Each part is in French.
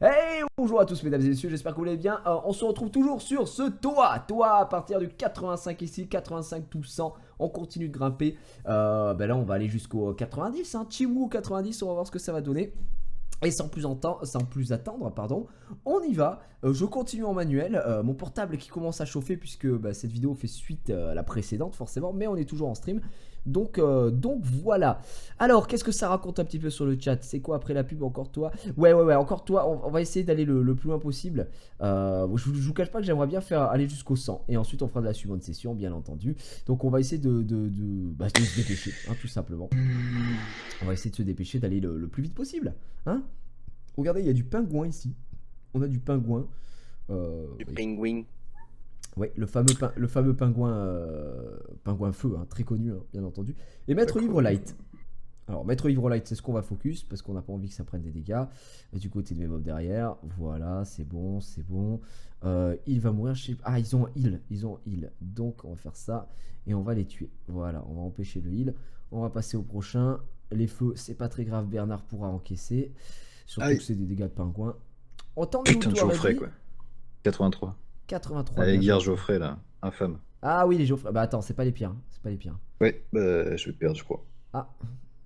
Hey, bonjour à tous mesdames et messieurs, j'espère que vous allez bien. On se retrouve toujours sur ce toit à partir du 85 ici, 85 tout 100. On continue de grimper. Là on va aller jusqu'au 90, hein. Chiwu 90, on va voir ce que ça va donner. Et sans plus attendre, pardon, on y va. Je continue en manuel. Mon portable qui commence à chauffer puisque cette vidéo fait suite à la précédente forcément, mais on est toujours en stream. Donc voilà. Alors, qu'est-ce que ça raconte un petit peu sur le chat? C'est quoi après la pub? Encore toi? Ouais, encore toi. On va essayer d'aller le plus loin possible. Je vous cache pas que j'aimerais bien faire aller jusqu'au 100. Et ensuite, on fera de la suivante session, bien entendu. Donc, on va essayer de se dépêcher, hein, tout simplement. On va essayer de se dépêcher d'aller le plus vite possible. Hein? Regardez, il y a du pingouin ici. On a du pingouin. Du pingouin. Ouais, le fameux pingouin, pingouin feu, hein, très connu, hein, bien entendu. Et Maître Ivre Light. Alors, Maître Ivre Light, c'est ce qu'on va focus, parce qu'on n'a pas envie que ça prenne des dégâts. Et du côté de mes mobs derrière, voilà, c'est bon, c'est bon. Il va mourir chez... Ah, ils ont heal. Donc, on va faire ça, et on va les tuer. Voilà, on va empêcher le heal. On va passer au prochain. Les feux, c'est pas très grave, Bernard pourra encaisser. Surtout que c'est des dégâts de pingouin. On tente Putain de Geoffrey, quoi. 83. 83. Allez, guerre Geoffrey, là. Infâme. Ah oui, les Geoffrey. Bah attends, c'est pas les pires. Hein. C'est pas les pires. Ouais, je vais perdre, je crois. Ah,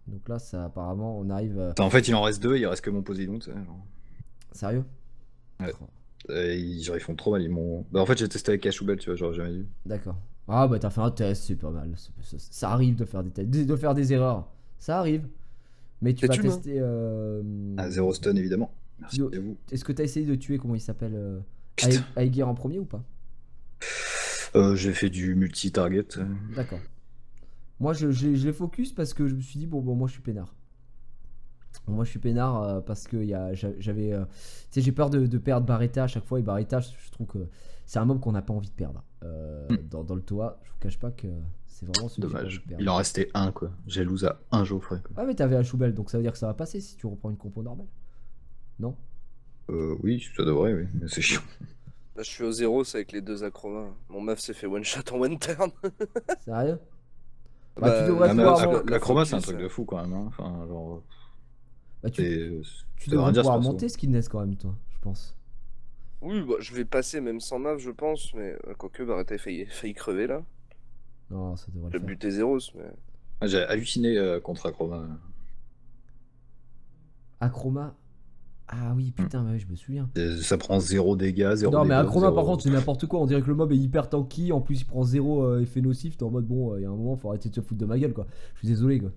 donc là, ça apparemment, on arrive. Attends, en fait, il en reste deux, il reste que mon Poséidon, tu sais. Genre. Sérieux? Ouais. Genre, ils font trop mal, ils m'ont. Bah, en fait, j'ai testé avec Achoubel, tu vois, genre, jamais vu. D'accord. Ah, bah t'as fait un test, c'est pas mal. Ça arrive de faire des tests, de faire des erreurs. Ça arrive. Mais tu vas tester. Ah, 0 stun, évidemment. Merci à vous. Est-ce que t'as essayé de tuer, comment il s'appelle Aegir en premier ou pas? J'ai fait du multi-target. D'accord. Moi, je l'ai focus parce que je me suis dit, bon, moi je suis peinard. Moi je suis peinard parce que j'avais. Tu sais, j'ai peur de perdre Barretta à chaque fois. Et Barretta, je trouve que c'est un mob qu'on n'a pas envie de perdre. Dans le toit, je vous cache pas que c'est vraiment celui dommage. Il en restait un, quoi. J'ai lose à un Geoffrey, quoi. Ah, mais t'avais Achoubel, donc ça veut dire que ça va passer si tu reprends une compo normale. Non? Oui, ça devrait, oui. Mais c'est chiant. Là, je suis au 0, c'est avec les deux acromas. Mon meuf s'est fait one shot en one turn. Sérieux? Bah, tu devrais pouvoir. L'acroma, c'est un truc de fou quand même. Hein. Enfin, genre. Bah, tu devrais pouvoir monter Skinless quand même, toi, je pense. Oui, bah, je vais passer même sans map, je pense. Mais quoique, Barretta a failli crever là. Non, ça devrait le Le faire. but est 0, mais. J'ai halluciné contre Acroma. Acroma. Ah oui, putain, ouais, je me souviens. Ça prend 0 dégâts, 0 Non, mais dégâts, Acroma, 0... par contre, c'est n'importe quoi. On dirait que le mob est hyper tanky. En plus, il prend 0 effet nocif. T'es en mode, bon, il y a un moment, faut arrêter de se foutre de ma gueule, quoi. Je suis désolé, quoi.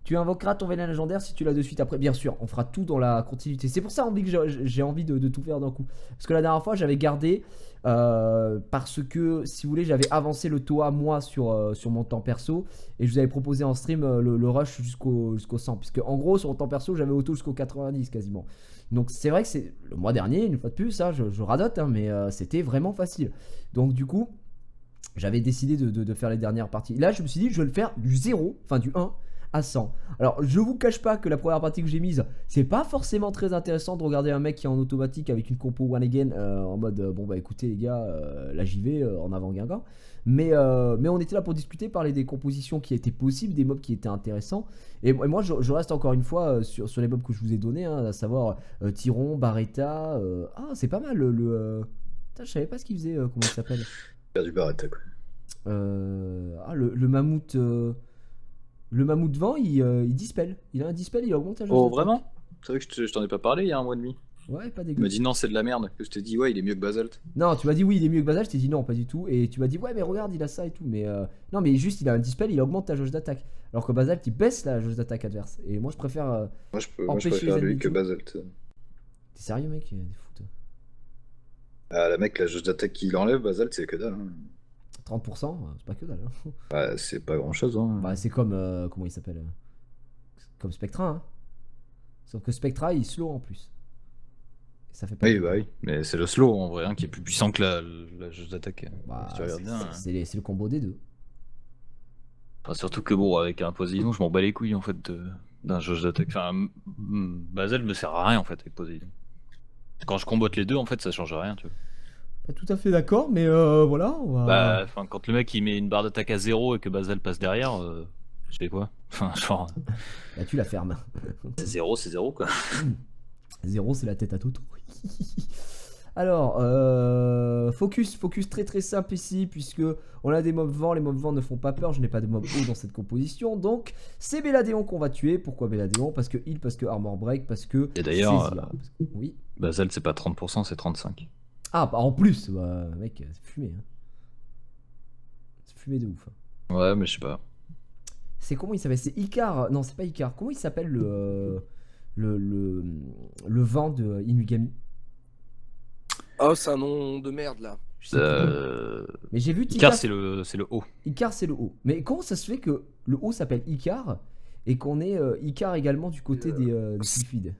Tu invoqueras ton vénin légendaire si tu l'as de suite après. Bien sûr, on fera tout dans la continuité. C'est pour ça que j'ai envie de tout faire d'un coup. Parce que la dernière fois, j'avais gardé. Parce que, si vous voulez, j'avais avancé le toa, moi, sur mon temps perso. Et je vous avais proposé en stream le rush jusqu'au 100. Puisque, en gros, sur mon temps perso, j'avais auto jusqu'au 90 quasiment. Donc, c'est vrai que c'est le mois dernier, une fois de plus, ça, je radote, hein, mais c'était vraiment facile. Donc, du coup, j'avais décidé de faire les dernières parties. Là, je me suis dit, je vais le faire du 0, enfin du 1 à 100. Alors, je vous cache pas que la première partie que j'ai mise, c'est pas forcément très intéressant de regarder un mec qui est en automatique avec une compo one again en mode bon bah écoutez les gars, là j'y vais en avant Guingamp. Mais on était là pour discuter, parler des compositions qui étaient possibles, des mobs qui étaient intéressants. Et moi je reste encore une fois sur les mobs que je vous ai donnés, hein, à savoir Tyron, Barretta. Ah, c'est pas mal Putain, je savais pas ce qu'il faisait, comment il s'appelle. Du Barretta, quoi. Le mammouth. Le mammouth vent, il dispel. Il a un dispel, il augmente la jauge. Oh, vraiment? C'est vrai que je t'en ai pas parlé il y a un mois et demi. Ouais, pas dégueu. Tu m'as dit non, c'est de la merde. Que je t'ai dit, ouais, il est mieux que Basalt. Non, tu m'as dit oui, il est mieux que Basalt. Je t'ai dit non, pas du tout. Et tu m'as dit ouais, mais regarde, il a ça et tout. Mais non, mais juste, il a un dispel, il augmente ta jauge d'attaque. Alors que Basalt, il baisse la jauge d'attaque adverse. Et moi, je préfère. Moi, je préfère lui que Basalt. T'es sérieux, mec? Des foot. Ah, la mec, la jauge d'attaque qu'il enlève, Basalt, c'est que dalle. Hein. 30%, c'est pas que dalle. Hein. Bah, c'est pas grand chose. Hein. Bah, c'est comme. Comment il s'appelle comme Spectra. Hein. Sauf que Spectra, il slow en plus. Ça fait pas oui, bah oui. Mais c'est le slow en vrai, hein, qui est plus puissant que la jauge d'attaque. Bah, si tu regardes bien. C'est le combo des deux. Enfin, surtout que bon, avec un Poséidon, je m'en bats les couilles en fait d'un jauge d'attaque. Enfin, Basel me sert à rien en fait avec Poséidon. Quand je combote les deux, en fait, ça change rien, tu vois. Pas tout à fait d'accord, mais voilà, on va... Bah, enfin, quand le mec il met une barre d'attaque à 0 et que Basel passe derrière, je fais quoi? Enfin, genre. Bah, tu la fermes. C'est 0 quoi. 0 c'est la tête à Toto. Alors, focus très très simple ici, puisque on a des mobs vent, les mobs vent ne font pas peur, je n'ai pas de mob haut dans cette composition, donc c'est Belladeon qu'on va tuer. Pourquoi Belladeon? Parce que heal, parce que armor break, parce que... Et d'ailleurs, oui. Bazel, c'est pas 30%, c'est 35%. Ah, bah en plus, bah, mec, c'est fumé. Hein. C'est fumé de ouf. Hein. Ouais, mais je sais pas. C'est comment il s'appelle? C'est Icar. Non, c'est pas Icar. Comment il s'appelle le vent de Inugami? Oh, c'est un nom de merde là. Je sais plus. Mais j'ai vu Icar, Tika. c'est le haut. Icar, c'est le haut. Mais comment ça se fait que le haut s'appelle Icar et qu'on ait Icar également du côté des sylphides?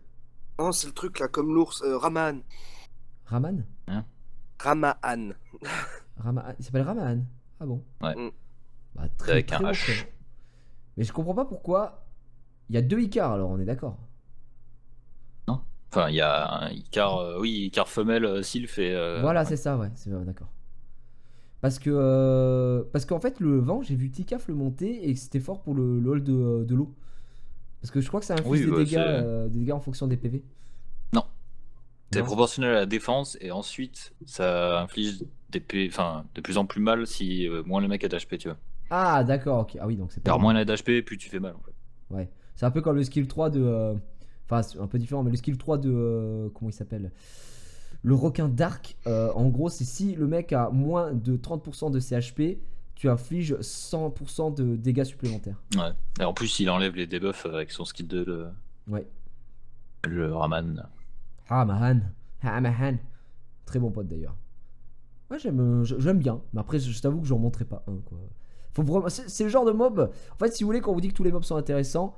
Non, c'est le truc là, comme l'ours. Raman. Raman? Ramaan. Il s'appelle Raman. Ah bon? Ouais. Bah, très, Avec très un bon H. prénom. Mais je comprends pas pourquoi. Il y a 2 Icar alors, on est d'accord. Enfin, il y a un Icar, oui, Icar femelle, Sylph et. Voilà, ouais. c'est ça, ouais, c'est d'accord. Parce qu'en fait, le vent, j'ai vu Tikaf le monter et que c'était fort pour le hall de l'eau. Parce que je crois que ça inflige Oui, bah, des dégâts en fonction des PV. Non. C'est Non. proportionnel à la défense et ensuite ça inflige de plus en plus mal si moins le mec a d'HP, tu vois. Ah, d'accord, ok. Ah oui, donc c'est pas. Alors moins il a d'HP, plus tu fais mal en fait. Ouais. C'est un peu comme le skill 3 de. Enfin, c'est un peu différent, mais le skill 3 de. Comment il s'appelle? Le requin d'arc. En gros, c'est si le mec a moins de 30% de ses HP, tu infliges 100% de dégâts supplémentaires. Ouais. Et en plus il enlève les debuffs avec son skill 2, Ouais. le Raman. Hamahan. Hamahan. Très bon pote d'ailleurs. Ouais, j'aime bien. Mais après, je t'avoue que j'en montrerai pas un, quoi. Faut vraiment... C'est le genre de mob. En fait, si vous voulez, quand on vous dit que tous les mobs sont intéressants,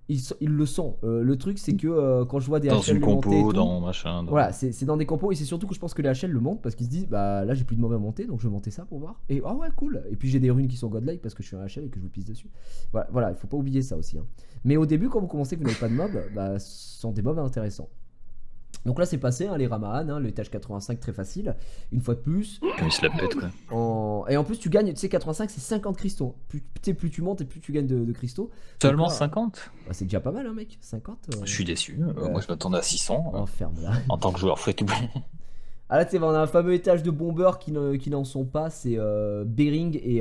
ils le sont. Le truc, c'est que quand je vois des Dans HL une le monter et compo, tout, dans machin. voilà, c'est dans des compos. Et c'est surtout que je pense que les HL le montent parce qu'ils se disent, bah là, j'ai plus de mobs à monter, donc je vais monter ça pour voir. Et ah ouais, cool. Et puis j'ai des runes qui sont godlike parce que je suis un HL et que je vous pisse dessus. Voilà, il faut pas oublier ça aussi. Hein. Mais au début, quand vous commencez que vous n'avez pas de mobs, bah, ce sont des mobs intéressants. Donc là c'est passé, hein, les Ramahan, hein, le étage 85 très facile, une fois de plus. Comme il se la pète quoi. Et en plus tu gagnes, tu sais 85 c'est 50 cristaux. Plus tu montes et plus tu gagnes de cristaux. Seulement Donc là, 50? bah, c'est déjà pas mal hein mec, 50. Je suis déçu. Moi je m'attendais à 600 Oh ferme là. en tant que joueur free to play. Ah là tu sais, on a un fameux étage de bombeurs qui n'en sont pas, c'est Bering et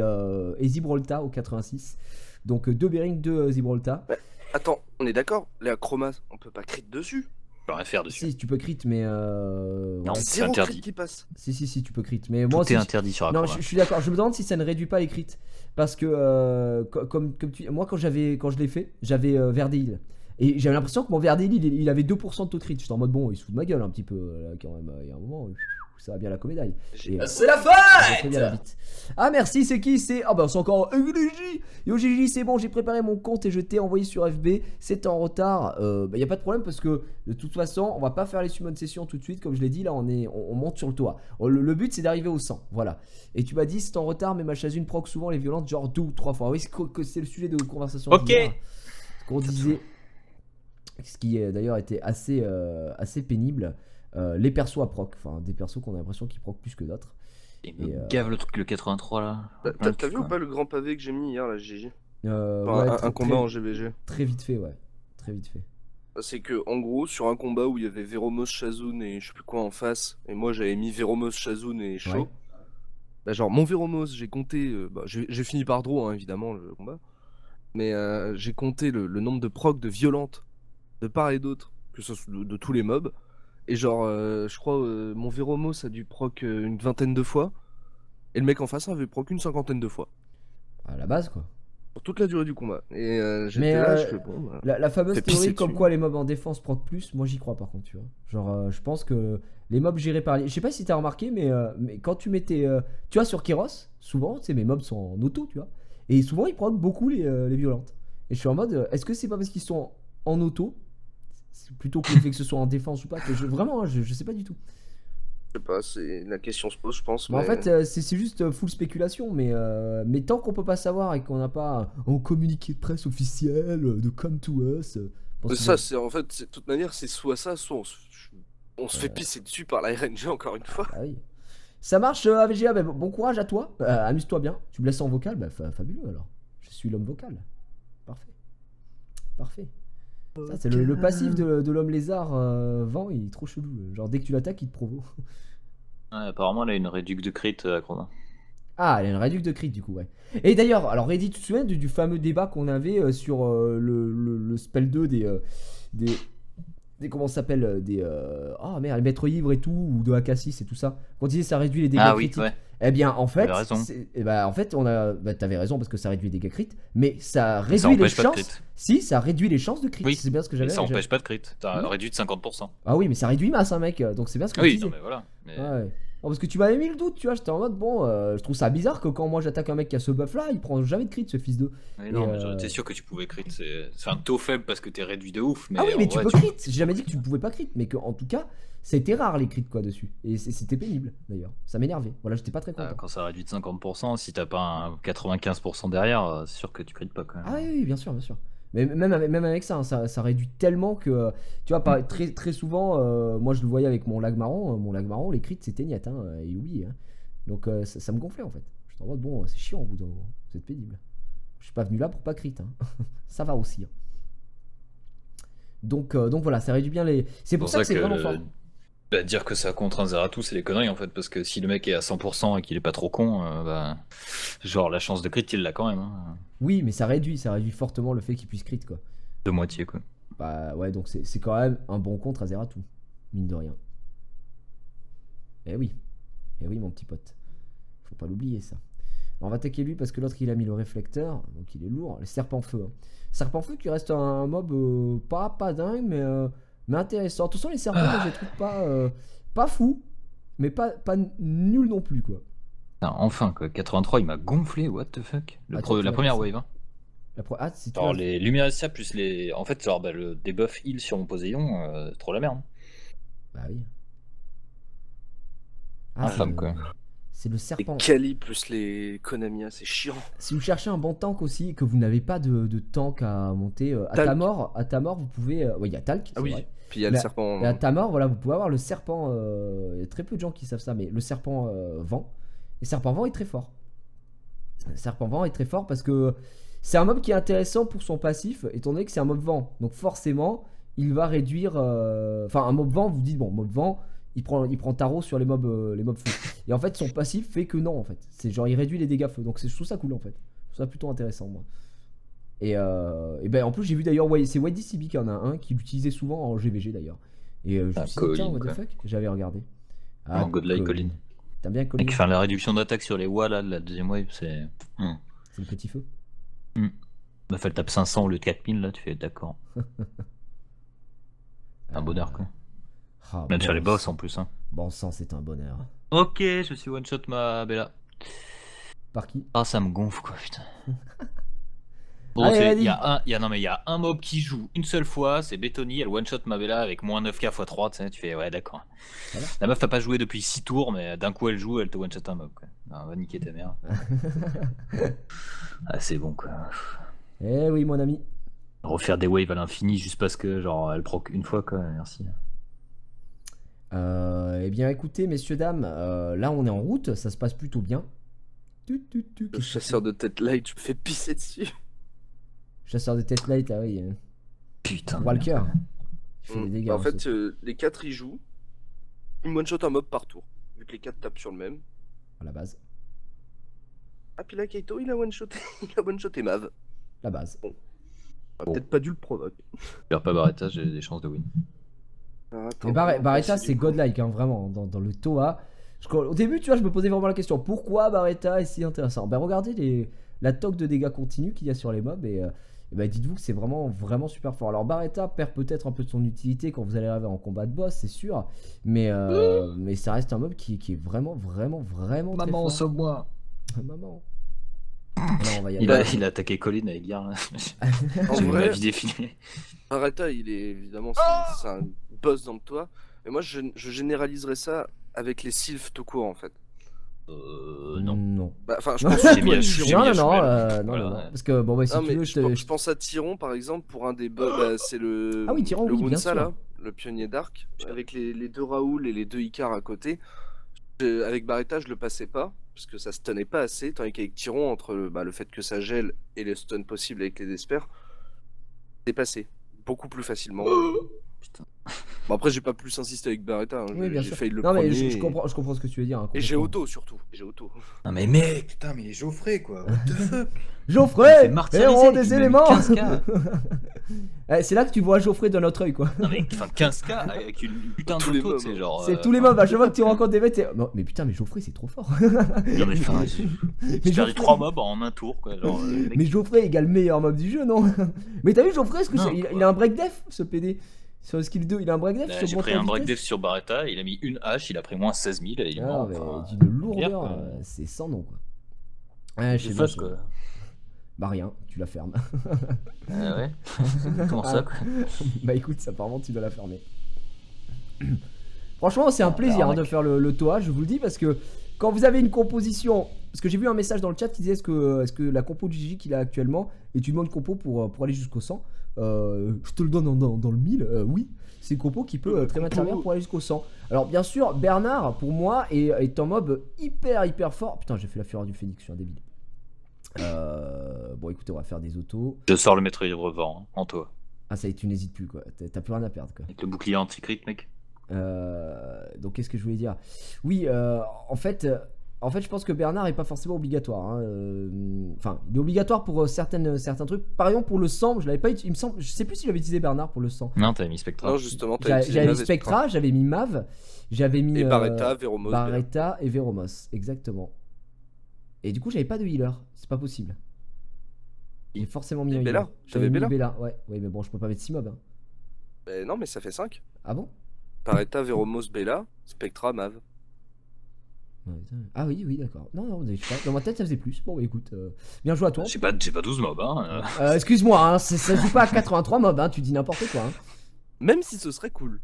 Gibraltar au 86. Donc 2 Bering, 2 Gibraltar. Ouais. Attends, on est d'accord, les Acromas, on peut pas crit dessus. Je peux rien faire dessus. Si tu peux crit mais Non, c'est Zéro interdit. crit qui passe. Si tu peux crit mais Tout moi est aussi, interdit sur non, Acrobat. je suis d'accord. Je me demande si ça ne réduit pas les crits. Parce que, moi, quand je l'ai fait, j'avais Verdeel. Et j'avais l'impression que mon Verdeel, il avait 2% de taux de crit. J'étais en mode, bon, il se fout de ma gueule un petit peu, là, quand même. Il y a un moment, ça va bien la médaille. C'est la Très bien la bite. Ah, merci, c'est qui? C'est. Ah, bah, c'est encore. Gigi. Yo, Gigi, c'est bon, j'ai préparé mon compte et je t'ai envoyé sur FB. C'est en retard. Bah, y a pas de problème parce que, de toute façon, on va pas faire les summon sessions tout de suite. Comme je l'ai dit, là, on monte sur le toit. Le but, c'est d'arriver au 100. Voilà. Et tu m'as dit, c'est en retard, mais ma Chazune proc souvent les violentes, genre 2 ou 3 fois. Oui, c'est le sujet de conversation. Ok. Ce qu'on disait. Ce qui d'ailleurs était assez pénible. Les persos à proc. Enfin, des persos qu'on a l'impression qu'ils proc plus que d'autres. Il me gave le truc, le 83 là. T'as vu ou pas le grand pavé que j'ai mis hier là, GG? Ouais, Un combat en GBG. Très vite fait, ouais. Très vite fait. C'est que en gros sur un combat où il y avait Veromos, Chazun et je sais plus quoi en face, et moi j'avais mis Veromos, Chazun et Shaw. Ouais. Bah genre mon Veromos j'ai compté, j'ai fini par draw hein, évidemment le combat, mais j'ai compté le nombre de procs de violentes de part et d'autre, que ce soit de tous les mobs, et genre je crois mon Veromos a dû proc une vingtaine de fois, et le mec en face avait proc une cinquantaine de fois. À la base, quoi. Pour toute la durée du combat. Et j'étais Mais, là, je fais bon. Bah, La fameuse Fais pisser théorie comme dessus. quoi les mobs en défense proc plus, moi j'y crois par contre, tu vois. Genre, je pense que les mobs gérés par les. Je sais pas si t'as remarqué, mais quand tu mettais. Tu vois, sur Kéros, souvent, tu sais, mes mobs sont en auto, tu vois. Et souvent, ils proc beaucoup les violentes. Et je suis en mode, est-ce que c'est pas parce qu'ils sont en auto, plutôt que le fait que ce soit en défense ou pas, que vraiment, hein, je sais pas du tout. je sais pas, c'est la question se pose, je pense. Mais en mais- fait, c'est juste full spéculation, mais tant qu'on peut pas savoir et qu'on n'a pas un communiqué de presse officiel de come to us. je pense que Ça, c'est en fait, de toute manière, c'est soit ça, soit on se fait pisser dessus par la RNG encore une fois. Ah oui. Ça marche, AVGA, bah, bon courage à toi, amuse-toi bien. Tu me laisses en vocal, bah fabuleux alors. Je suis l'homme vocal. Parfait. Parfait. Ça, c'est le passif de l'homme lézard vent, il est trop chelou. Genre, dès que tu l'attaques, il te provoque. Ouais, apparemment, elle a une réduc de crit à Chrono. Ah, elle a une réduction de crit du coup, ouais. Et d'ailleurs, alors Reddy, tu te souviens du fameux débat qu'on avait sur le spell 2 des comment ça s'appelle oh merde, les maîtres ivres et tout, ou de AK6 et tout ça. Quand on disait ça réduit les dégâts Ah oui, critiques. ouais. Eh bien, en fait, T'avais raison. on a, t'avais raison parce que ça réduit les dégâts crit, mais ça Mais ça réduit les empêche pas de chances. crit. Si, ça réduit les chances de crit. Oui. C'est bien ce que Et j'avais. ça empêche pas de crit. T'as Non. réduit de 50%. Ah oui, mais ça réduit masse, hein, mec. Donc c'est bien ce que je Oui, disais. non, mais voilà. Mais... Ouais. Non, parce que tu m'avais mis le doute, tu vois, j'étais en mode bon, je trouve ça bizarre que quand moi j'attaque un mec qui a ce buff là, il prend jamais de crit ce fils de. Mais non, Et, mais j'aurais été sûr que tu pouvais crit. C'est un taux faible parce que t'es réduit de ouf. Mais Ah oui, mais en tu vrai, peux crit, j'ai jamais dit que tu ne pouvais pas crit, mais que en tout cas, c'était rare les crits quoi dessus. Et c'était pénible d'ailleurs, ça m'énervait. Voilà, j'étais pas très content. Quand ça réduit de 50%, si t'as pas un 95% derrière, c'est sûr que tu crites pas quand même. Ah oui, oui, bien sûr, bien sûr. Mais même avec ça, hein, ça réduit tellement que, tu vois, très, très souvent, moi je le voyais avec mon lag marron, les crits c'était niette, hein, et oui. Hein. Donc ça me gonflait en fait. J'étais en mode bon, c'est chiant au bout d'un moment, vous êtes pénible. Je suis pas venu là pour pas crit, hein. Ça va aussi. Hein. Donc voilà, ça réduit bien les. C'est pour ça que c'est vraiment fort. Dire que ça contre un Zeratou, c'est les conneries en fait, parce que si le mec est à 100% et qu'il est pas trop con, genre la chance de crit, il l'a quand même. Hein. Oui, mais ça réduit fortement le fait qu'il puisse crit quoi. De moitié quoi. Bah ouais, donc c'est quand même un bon contre à Zeratou, mine de rien. Eh oui, mon petit pote. Faut pas l'oublier ça. Alors, on va attaquer lui parce que l'autre il a mis le réflecteur, donc il est lourd. Le serpent feu. Hein. Serpent feu qui reste un mob pas dingue, mais intéressant. De toute façon, les serpents, moi, je les trouve pas fous, mais pas nul non plus quoi. Putain, enfin quoi, 83 il m'a gonflé, what the fuck. Ah, La première wave. Hein. Si tu Alors as- les Lumirecia plus les. En fait, genre le debuff heal sur mon Poséidon, c'est trop la merde. Bah oui. Infâme quoi. C'est le Les serpent. Kali plus les Konamiya, c'est chiant. Si vous cherchez un bon tank aussi et que vous n'avez pas de tank à monter, à Talc. ta mort, vous pouvez. Oui, il y a Talc. Ah oui, vrai. puis il y a Mais- le serpent. Et à ta mort, voilà, vous pouvez avoir le serpent. Il y a très peu de gens qui savent ça, mais le serpent vent. Et serpent vent est très fort. Le serpent vent est très fort parce que c'est un mob qui est intéressant pour son passif, étant donné que c'est un mob vent. Donc forcément, il va réduire. Enfin, un mob vent, vous dites bon, mob vent. Il prend tarot sur les mobs feu. Et en fait, son passif fait que non, en fait. C'est genre, il réduit les dégâts feu. Donc, je trouve ça cool, en fait. Je trouve ça plutôt intéressant, moi. Et ben, en plus, j'ai vu d'ailleurs, c'est YDCB qui en a un, qui l'utilisait souvent en GVG d'ailleurs. Et je me suis dit, Colin, tiens, what the quoi. fuck, j'avais regardé. En Godlike Colin. T'aimes bien Colin? Mec, faire la réduction d'attaque sur les Wa là, de la deuxième wave, c'est. C'est le petit feu. Bah, fait le tape 500 au lieu de 4000, là, tu fais d'accord. Un bonheur quoi. Ah, Même bon sur les boss sang. en plus. Hein. Bon sang, c'est un bonheur. Ok, je suis one shot ma Bella. Par qui? Ah, ça me gonfle quoi, putain. Bon, Allez, il y vas-y. a un mob qui joue une seule fois, c'est Bétoni, elle one shot ma Bella avec moins 9k x 3, tu sais, tu fais ouais, d'accord. Voilà. La meuf t'as pas joué depuis 6 tours, mais d'un coup elle joue, elle te one shot un mob quoi. Ah, va niquer ta mère. Ah, c'est bon quoi. Eh oui, mon ami. Refaire des waves à l'infini juste parce que genre elle proc une fois quoi, merci. Eh bien, écoutez, messieurs, dames, là on est en route, ça se passe plutôt bien. Le chasseur de tête light, je me fais pisser dessus. Chasseur de tête light, ah oui. Putain. Walker. Il fait des dégâts. Bah, en hein, fait, ce- les 4 ils jouent. Ils one shot un mob par tour. Vu que les 4 tapent sur le même. à la base. Ah, puis là, Kaito, il a one shoté. Il a one shoté Mav. La base. On a Bon. peut-être pas dû le provoquer. Perds pas Barretta, j'ai des chances de win. Ah, attends, Et on va Barretta, passer c'est du coup. godlike, hein, vraiment. Dans le Toa. Au début, tu vois, je me posais vraiment la question pourquoi Barretta est si intéressant? Ben, regardez la toque de dégâts continus qu'il y a sur les mobs et ben, dites-vous que c'est vraiment, vraiment super fort. Alors, Barretta perd peut-être un peu de son utilité quand vous allez arriver en combat de boss, c'est sûr. Mais ça reste un mob qui est vraiment, vraiment, vraiment très fort. sauve-moi. Maman. Alors, on va y aller. Il a attaqué Colin avec Guerre là. En J'ai vu ma vrai, vie défiler. Barretta, il est évidemment c'est un boss dans le toit. Mais moi, je généraliserais ça avec les sylphes tout court en fait. Non. Non. Bah, enfin, je Non, pense. J'ai mis à Chiron. non, Voilà, non. ouais. Parce que, bon, ouais, si Non, tu mais veux, je pense à Tyron par exemple pour un des boss. Bah, c'est le. Ah oui, Tyron, le oui, bien Wunsa, sûr. là, le pionnier d'arc, avec les deux Raoul et les deux Icar à côté. Avec Barretta, je le passais pas, parce que ça se tenait pas assez, tandis qu'avec Tyron, entre le fait que ça gèle et les stuns possibles avec les espers, c'est passé. beaucoup plus facilement. Putain. Bon, après, j'ai pas plus insisté avec Barretta. Hein. Oui, bien J'ai sûr. failli le Non, mais premier. je comprends ce que tu veux dire. Hein, Et j'ai complètement. auto surtout. J'ai auto. Non mais mec, Putain, mais Geoffrey, quoi. What the fuck? il Geoffrey, fait martyriser, héros il des met éléments. 15K. C'est là que tu vois Geoffrey de notre œil, quoi. Non mais enfin 15K avec une putain Tous les d'auto, mobs, c'est hein. genre. C'est tous les mobs. À chaque fois que tu rencontres des mecs, t'es. Non, mais putain, mais Geoffrey, c'est trop fort. Non mais enfin, j'ai perdu Geoffrey- 3 mobs en un tour quoi. Genre, le mec, Mais Geoffrey égale meilleur mob du jeu, non? Mais t'as vu Geoffrey, est-ce que Non, il quoi. a un break def, ce PD? Sur le skill 2, il a un break def sur j'ai monter pris en un break vitesse. def sur Barretta, il a mis une hache, il a pris moins 16 000 et il est Ah, mort. mais Enfin, d'une dire, lourdeur, quoi. c'est sans nom, quoi. Ouais, je C'est sais bien. fun quoi. Bah rien, tu la fermes. Ouais. Comment ça quoi? Bah écoute, apparemment tu dois la fermer. Franchement, c'est un plaisir Alors, hein, de mec. faire le toa, je vous le dis, parce que quand vous avez une composition. Parce que j'ai vu un message dans le chat qui disait est-ce que la compo de Gigi qu'il a actuellement est une bonne compo pour aller jusqu'au 100. Je te le donne dans le 1000, oui. C'est une compo qui peut très bien servir pour aller jusqu'au 100. Alors bien sûr, Bernard, pour moi, est un mob hyper fort. Putain, j'ai fait la fureur du phénix, je suis un débile. Bon écoutez, on va faire des autos. Je sors le maître du revent hein, en toi. Ah ça y est, tu n'hésites plus quoi, t'as plus rien à perdre quoi. Avec le bouclier anti-crit mec. Donc qu'est-ce que je voulais dire? Oui, en fait, je pense que Bernard est pas forcément obligatoire. Hein. Enfin, il est obligatoire pour certains trucs. Par exemple, pour le sang, je l'avais pas utilisé. Il me semble, je sais plus si j'avais utilisé Bernard pour le sang. Non, t'avais mis Spectra. Non, justement, t'as utilisé J'avais mis Mav et Spectra, j'avais mis Mav, j'avais mis Et Barretta, Veromos. Barretta et Veromos, exactement. Et du coup, j'avais pas de healer, c'est pas possible. J'ai forcément mis Et un Bella, healer. t'avais J'avais mis Bella ouais, mais bon, je peux pas mettre 6 mobs. Hein. Non, mais ça fait 5. Ah bon? Barretta, Veromos, Bella, Spectra, Mav. Ouais, ah oui, d'accord. Non, je sais pas. Dans ma tête, ça faisait plus. Bon, bah, écoute, bien joué à toi. J'ai pas 12 mobs hein. Excuse-moi, hein, ça joue pas à 83 mobs, hein, tu dis n'importe quoi. Hein. Même si ce serait cool.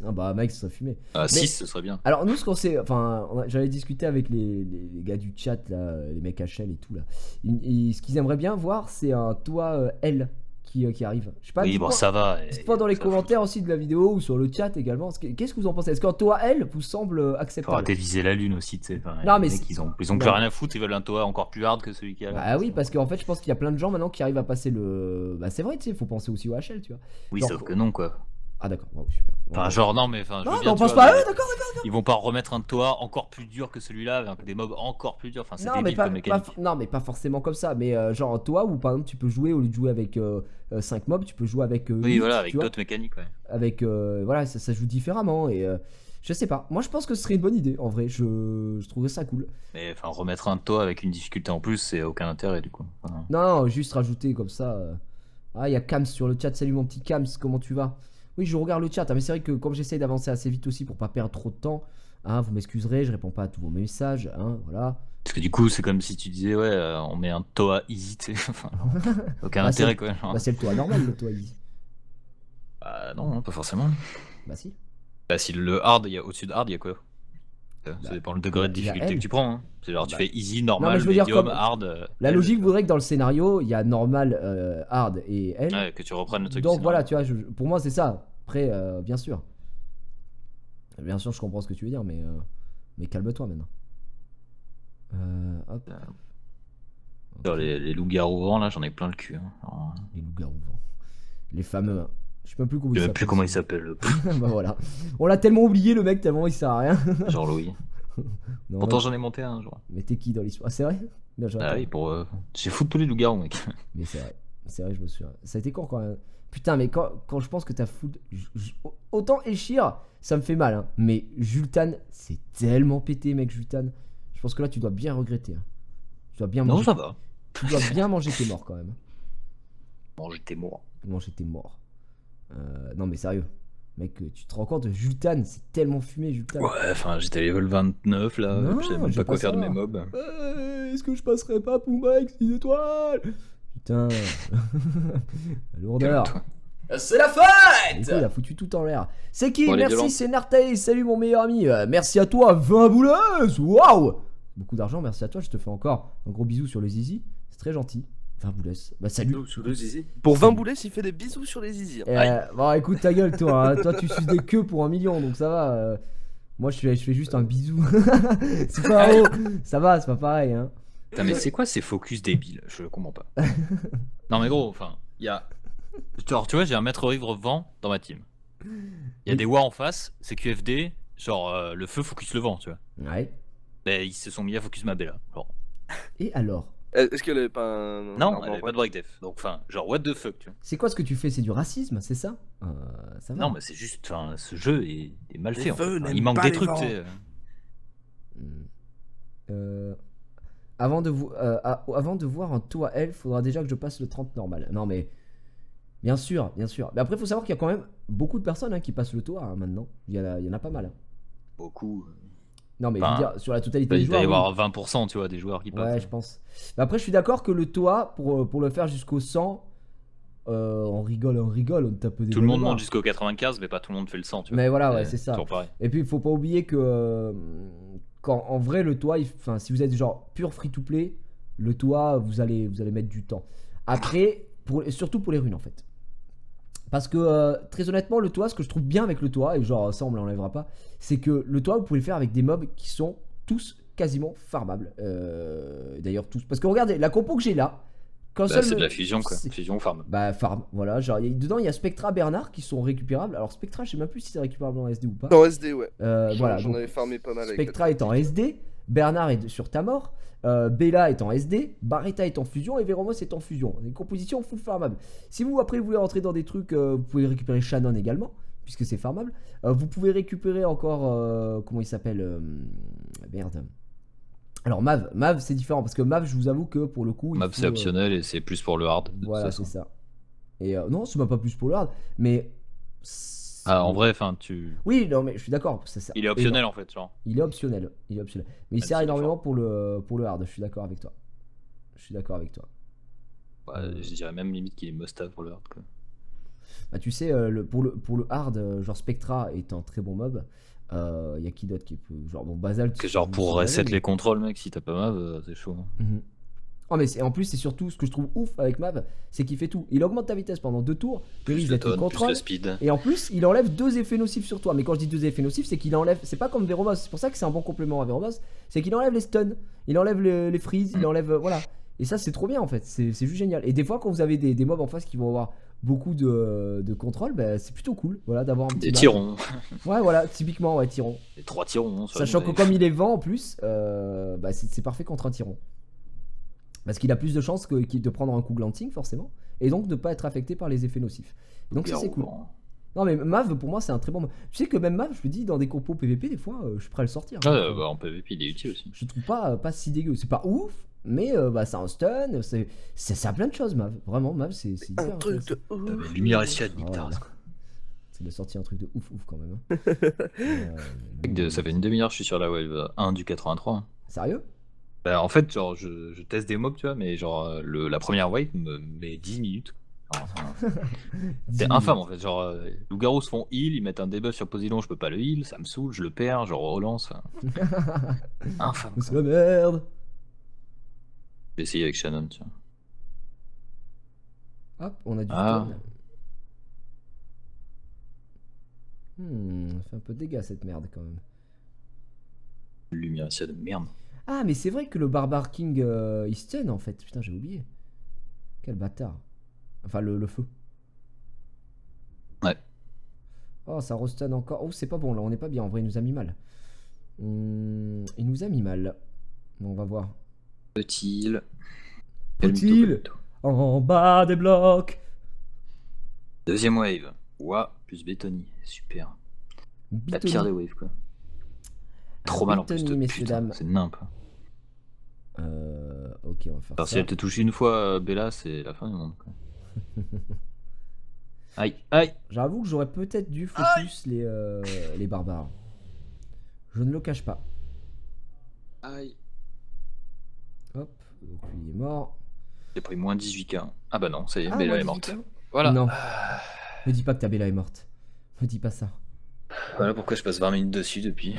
Ah bah, mec, ça serait fumé. 6 ce serait bien. Alors, nous, ce qu'on sait, enfin, j'avais discuté avec les gars du chat, là, les mecs HL et tout, là. Ce qu'ils aimeraient bien voir, c'est un toit L qui arrive. Je sais pas. Oui, bon, ça va. et- C'est pas dans les ça commentaires aussi de la vidéo ou sur le chat également. Qu'est-ce que vous en pensez? Est-ce qu'un toit L vous semble Faut acceptable? arrêter de viser la lune aussi, tu sais. Enfin, Non, les mais mecs, c'est- ils ont plus non. rien à foutre, ils veulent un toit encore plus hard que celui qu'il y a. Bah oui, parce qu'en fait, je pense qu'il y a plein de gens maintenant qui arrivent à passer le. Bah, c'est vrai, tu sais, faut penser aussi au HL, tu vois. Oui, genre- sauf que non, quoi. Ah, d'accord, wow, super. Enfin, genre, non, mais enfin, je Non, veux mais bien, on tu pense vois, pas à mais eux, d'accord. Ils vont pas remettre un toit encore plus dur que celui-là, avec des mobs encore plus durs. Enfin, c'est Non mais, débile pas, comme mécanique. non, mais pas forcément comme ça. Mais genre, toi, où par exemple, tu peux jouer, au lieu de jouer avec 5 mobs, tu peux jouer avec. Oui, 8, voilà, tu avec vois. d'autres mécaniques, ouais. Avec. Voilà, ça joue différemment. Et je sais pas. Moi, je pense que ce serait une bonne idée. En vrai, je trouverais ça cool. Mais enfin, remettre un toit avec une difficulté en plus, c'est aucun intérêt du coup. Enfin, Non, juste rajouter comme ça. Ah, il y a Kams sur le chat. Salut mon petit Kams, comment tu vas? Oui, je regarde le chat. Ah, mais c'est vrai que comme j'essaye d'avancer assez vite aussi pour pas perdre trop de temps, hein, vous m'excuserez, je réponds pas à tous vos messages. Hein, voilà. Parce que du coup, c'est comme si tu disais, ouais, on met un toa easy, tu sais. Enfin, aucun Bah, intérêt, quoi. Genre. Bah, c'est le toit normal, le toit easy. Bah, non, pas forcément. Bah, si. Bah, si le hard, au-dessus de hard, il y a quoi? Ça Bah, dépend le degré de il y a difficulté L. que tu prends. Hein. C'est genre, tu Bah, fais easy, mais normal, je veux dire, medium, comme- hard. La L, logique quoi. voudrait que dans le scénario, il y a normal, hard et L. Ouais, que tu reprennes le truc. Donc sinon. voilà, tu vois, pour moi c'est ça. Après, bien sûr. Bien sûr, je comprends ce que tu veux dire, mais calme-toi maintenant. Hop. Genre, les loups-garous vents, là, j'en ai plein le cul. Hein. Alors, Les loups-garous. Les fameux. Hein. Je sais même plus comment je ils sais s'appellent. plus comment il s'appelle. Bah voilà. On l'a tellement oublié le mec, tellement il sert à rien. Genre Louis. Non, Pourtant, ouais. j'en ai monté un jour. Mais t'es qui dans l'histoire? Ah, c'est vrai? Bien joué à Ah toi. oui, pour. J'ai foutu tous les loups-garous, mec. Mais c'est vrai. C'est vrai, je me souviens. Ça a été quand même. Putain, mais quand je pense que t'as foutu. Autant Eshir, ça me fait mal, hein. Mais Jultan, c'est tellement pété, mec, Jultan. Je pense que là, tu dois bien regretter. Hein. Tu dois bien Non, manger. ça va. Tu dois bien manger tes morts quand même. Bon, j'étais mort. Manger tes morts. Non, mais sérieux. Mec, tu te rends compte, Jultan, c'est tellement fumé, Jultan. Ouais, enfin, j'étais level 29 là. Non, Je savais même j'ai pas quoi pas faire de ça. mes mobs. Est-ce que je passerai pas Pumba avec 6 étoiles? Putain. La lourdeur. Calme-toi. C'est la Du coup, fête. il a foutu tout en l'air. C'est qui? Bon, allez, Merci, violent. c'est Nartae. Salut mon meilleur ami. Merci à toi, 20 bouleuses. Waouh! Beaucoup d'argent, merci à toi. Je te fais encore un gros bisou sur le zizi. C'est très gentil. 20 bouleuses. Bah, salut. Sous le zizi. Pour 20 boulets, il fait des bisous sur les zizi. Bon, écoute ta gueule, toi. Hein. Toi, tu suces des queues pour 1 million, donc ça va. Moi, je fais juste un bisou. C'est pas haut. Ça va, c'est pas pareil. Hein. Putain, mais c'est quoi ces focus débiles? Je comprends pas. Non, mais gros, enfin, il y a Genre, tu vois, j'ai un maître ivre vent dans ma team. Il y a Oui. des Wa en face, c'est QFD, genre le feu focus le vent, tu vois. Ouais. Mais ils se sont mis à focus ma Bella. Genre. Et alors? Est-ce qu'elle avait pas un Non, arbre elle en avait pas de vrai break def. Donc, enfin, genre, what the fuck, tu vois. C'est quoi ce que tu fais? C'est du racisme, c'est ça? Ça va. Non, mais c'est juste, enfin, ce jeu est mal Les fait en fait. feux Enfin, n'aiment il manque pas des les trucs, vents. tu sais. Hmm. Euh, avant de voir un toit elf, faudra déjà que je passe le 30 normal. Non mais bien sûr, bien sûr. Mais après, faut savoir qu'il y a quand même beaucoup de personnes qui passent le toit maintenant. Il y en a pas mal. Beaucoup. Non mais je Enfin, veux dire, sur la totalité Il des doit y joueurs, oui. avoir 20%, tu vois, des joueurs qui passent. Ouais, je pense. Mais après, je suis d'accord que le toit, pour le faire jusqu'au 100, on rigole, on tape des Tout le bonnes monde barres. monte jusqu'au 95, mais pas tout le monde fait le 100, tu vois. Mais voilà, ouais, c'est ça. Toujours pareil. Et puis, il faut pas oublier que quand en vrai, le toit, enfin, si vous êtes genre pur free-to-play, le toit, vous allez mettre du temps. Après, surtout pour les runes en fait. Parce que très honnêtement, le toit, ce que je trouve bien avec le toit, et genre ça on me l'enlèvera pas, c'est que le toit, vous pouvez le faire avec des mobs qui sont tous quasiment farmables. D'ailleurs, tous. Parce que regardez, la compo que j'ai là, quand Bah, seul c'est me- de la fusion, quoi. c'est- Fusion farm. Bah, farm, voilà. Genre, dedans, il y a Spectra, Bernard qui sont récupérables. Alors, Spectra, je sais même plus si c'est récupérable en SD ou pas. En SD, ouais. Voilà, J'en donc avais farmé pas mal avec Spectra la est en tactique. SD, Bernard est sur ta mort, Bella est en SD, Barretta est en fusion et Veromos est en fusion. Une composition full farmable. Si vous après vous voulez rentrer dans des trucs, vous pouvez récupérer Shannon également, puisque c'est farmable. Vous pouvez récupérer encore, comment il s'appelle merde. Alors Mav c'est différent parce que Mav, je vous avoue que pour le coup, il Map faut, c'est optionnel et c'est plus pour le hard. De toute voilà, façon. c'est ça. Et non, c'est même pas plus pour le hard, mais Ah, en vrai, enfin, tu. oui, non, mais je suis d'accord. Il est optionnel en fait, genre. Il est optionnel. Il est optionnel. Mais il Même sert s'il est énormément fort. pour le hard. Je suis d'accord avec toi. Je suis d'accord avec toi. Ouais, je dirais même limite qu'il est must-have pour le hard, quoi. Bah, tu sais, pour le hard, genre Spectra est un très bon mob. Il y a qui d'autre qui peut. Genre, bon, Basalt. Que genre pour reset les contrôles, mec, si t'as pas Mav, c'est chaud. Hein. Mhm. Oh, mais en plus, c'est surtout ce que je trouve ouf avec Mav, c'est qu'il fait tout. Il augmente ta vitesse pendant 2 tours, il Plus risque le d'être le tonne, plus contrôle. le speed. Et en plus, il enlève 2 effets nocifs sur toi. Mais quand je dis 2 effets nocifs, c'est qu'il enlève. C'est pas comme Veromos. C'est pour ça que c'est un bon complément à Veromos. C'est qu'il enlève les stuns, il enlève les freeze, il enlève. Voilà. Et ça, c'est trop bien en fait. C'est juste génial. Et des fois, quand vous avez des mobs en face qui vont avoir beaucoup de contrôle, bah, c'est plutôt cool. Voilà, d'avoir un petit. Des map. tirons. Ouais, voilà, typiquement, ouais, Tyron. Des 3 tirons. sur Sachant une que wave. comme il est vent en plus, bah, c'est parfait contre un Tyron. Parce qu'il a plus de chances de prendre un coup glancing, forcément. Et donc de pas être affecté par les effets nocifs. Donc ça, c'est cool. Non mais Mav pour moi c'est un très bon Mav. Tu sais que même Mav, je me dis dans des compos PVP des fois je suis prêt à le sortir. Ouais, bah, en PvP il est utile aussi. Je trouve pas si dégueu. C'est pas ouf, mais bah, c'est un stun, ça a plein de choses Mav. Vraiment Mav c'est Un hyper truc intéressant. de ouf. Lumière et Siad, Oh là Nictar. là. Ça doit sortir un truc de ouf quand même. Ça fait une demi-heure je suis sur la wave 1 du 83. Hein. Sérieux? Bah, en fait, genre, je teste des mobs, tu vois, mais genre, la première wave me met 10 minutes. Enfin, c'est infâme en fait. Genre, Loup-garou se font heal, ils mettent un debuff sur Poséidon, je peux pas le heal, ça me saoule, je le perds, je relance. Infâme. C'est la merde. J'ai essayé avec Shannon, tu vois. Hop, on a du Ah. stun. Ça fait un peu de dégâts cette merde quand même. Lumière de merde. Ah, mais c'est vrai que le Barbare King il stun en fait. Putain, j'ai oublié. Quel bâtard. Enfin, le feu. Ouais. Oh, ça restun encore. Oh, c'est pas bon là, on est pas bien. En vrai, il nous a mis mal. Il nous a mis mal. Bon, on va voir. Petit heal. Petit-il en bas des blocs. Deuxième wave. Ouah, plus Bétoni. Super. La Bitoni. pire des waves, quoi. Trop mal en plus. Bétoni, messieurs, Putain, dames. c'est nimp. Ok, on va faire Alors, si ça. elle te touche une fois, Bella, c'est la fin du monde, quoi. Aïe, aïe. J'avoue que j'aurais peut-être dû focus les barbares. Je ne le cache pas. Aïe. Hop, donc lui il est mort. J'ai pris moins 18k. Ah bah non, ça y est, Ah, Bella moins est morte. 18 ans. Voilà. Non. Me dis pas que ta Bella est morte. Me dis pas ça. Voilà pourquoi je passe 20 minutes dessus depuis.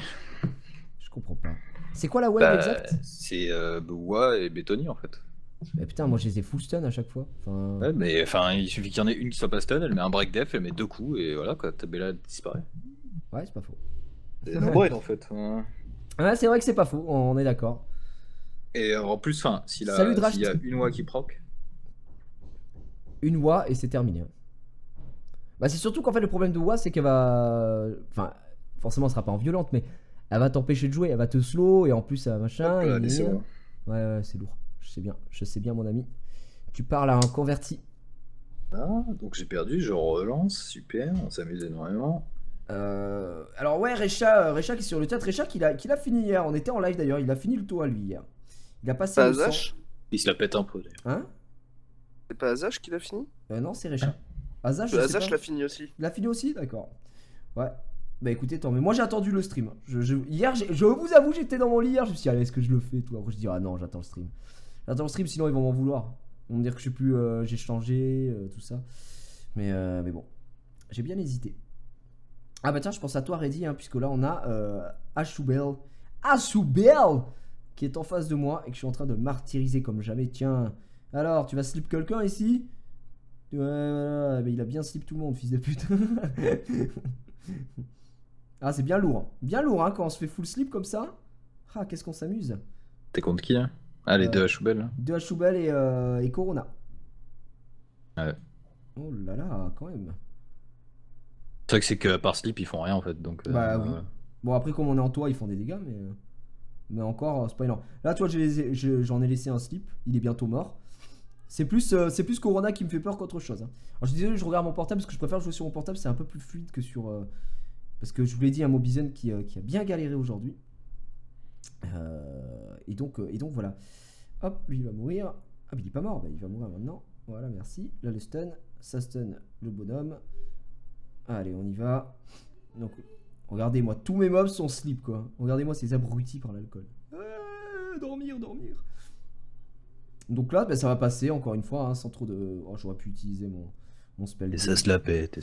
Je comprends pas. C'est quoi la wave Bah, exacte? c'est Boua et Bétoni en fait. Mais putain, moi je les ai full stun à chaque fois. Enfin... Ouais, mais enfin, il suffit qu'il y en ait une qui soit pas stun, elle met un break def, elle met 2 coups et voilà quoi, ta Bella disparaît. Ouais, c'est pas faux. C'est no brain en fait. Ouais. Ouais, c'est vrai que c'est pas faux, on est d'accord. Et en plus, enfin, s'il Salut, Draft. y a une oie qui proc, Une voix et c'est terminé. Bah c'est surtout qu'en fait le problème de Wa c'est qu'elle va... Enfin, forcément elle sera pas en violente, mais elle va t'empêcher de jouer, elle va te slow et en plus machin... Hop là, et allez, c'est bon. Ouais, c'est lourd. Je sais bien mon ami. Tu parles à un converti. Ah, donc j'ai perdu, je relance, super, on s'amuse énormément. Alors ouais, Recha qui est sur le chat, Recha qui l'a fini hier, on était en live d'ailleurs, il a fini le toit lui hier. Il a passé Pas le 100. Azash? Il se la pète un peu d'ailleurs. Hein? C'est pas Azash qui l'a fini? Non, c'est Recha. Azash, je sais Azash pas. l'a fini aussi. Il a fini aussi? D'accord. Ouais. Bah écoutez, tant mais moi j'ai attendu le stream. Hier, je vous avoue, j'étais dans mon lit hier, je me suis dit, allez, est-ce que je le fais tout? Après je dis, ah non, j'attends le stream. J'attends le stream, sinon ils vont m'en vouloir. Ils vont me dire que je sais plus, j'ai changé, tout ça. Mais bon, j'ai bien hésité. Ah bah tiens, je pense à toi, Reddy, hein, puisque là on a Ashubel qui est en face de moi et que je suis en train de martyriser comme jamais. Tiens, alors tu vas slip quelqu'un ici? Ouais, voilà, mais il a bien slip tout le monde, fils de pute. Ah, c'est bien lourd hein, quand on se fait full slip comme ça. Ah, qu'est-ce qu'on s'amuse. T'es contre qui hein? Ah, les deux à Choubel là. De Ashubel et Corona. Ouais. Oh là là, quand même. C'est vrai que c'est que par slip ils font rien en fait donc. Bah oui. Bon, après, comme on est en toit, ils font des dégâts, mais encore, c'est pas énorme. Là, tu vois, j'en ai laissé un slip, il est bientôt mort. C'est plus Corona qui me fait peur qu'autre chose. Hein. Alors, je suis désolé, je regarde mon portable parce que je préfère jouer sur mon portable, c'est un peu plus fluide que sur. Parce que je vous l'ai dit, un Mobizen qui a bien galéré aujourd'hui. Et donc voilà. Hop, lui il va mourir. Ah, mais il est pas mort, bah, il va mourir maintenant. Voilà, merci. Là, le stun, ça stun le bonhomme. Allez, on y va. Donc, regardez-moi, tous mes mobs sont slip quoi. Regardez-moi ces abrutis par l'alcool. Dormir. Donc là, bah, ça va passer encore une fois, hein, sans trop de. Oh, j'aurais pu utiliser mon spell. Et ça se la pète,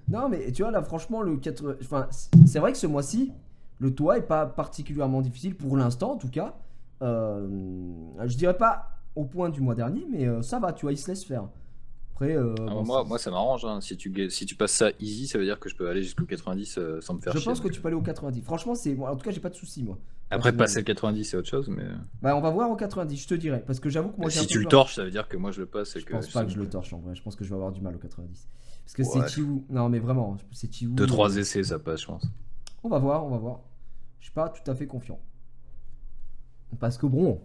Non, mais tu vois, là, franchement, le 4. Enfin, c'est vrai que ce mois-ci, le toit est pas particulièrement difficile, pour l'instant en tout cas. Je dirais pas au point du mois dernier, mais ça va, tu vois, il se laisse faire. Après, bon, moi ça m'arrange, hein. Si tu passes ça easy, ça veut dire que je peux aller jusqu'au 90 sans me faire je chier. pense que tu peux aller au 90. Franchement, moi, en tout cas, j'ai pas de soucis, moi. Après, passer le 90, c'est autre chose, mais. Bah, on va voir au 90, je te dirais. Parce que j'avoue que moi, j'ai un Si peu tu le peur. torches, ça veut dire que moi je le passe. Et Je pense pas que je le torche en vrai. Je pense que je vais avoir du mal au 90. Parce que c'est Ouais. Chiwu. Non, mais vraiment, c'est Chiwu. 2-3 essais, ça passe, je pense. On va voir. Je suis pas tout à fait confiant. Parce que bon,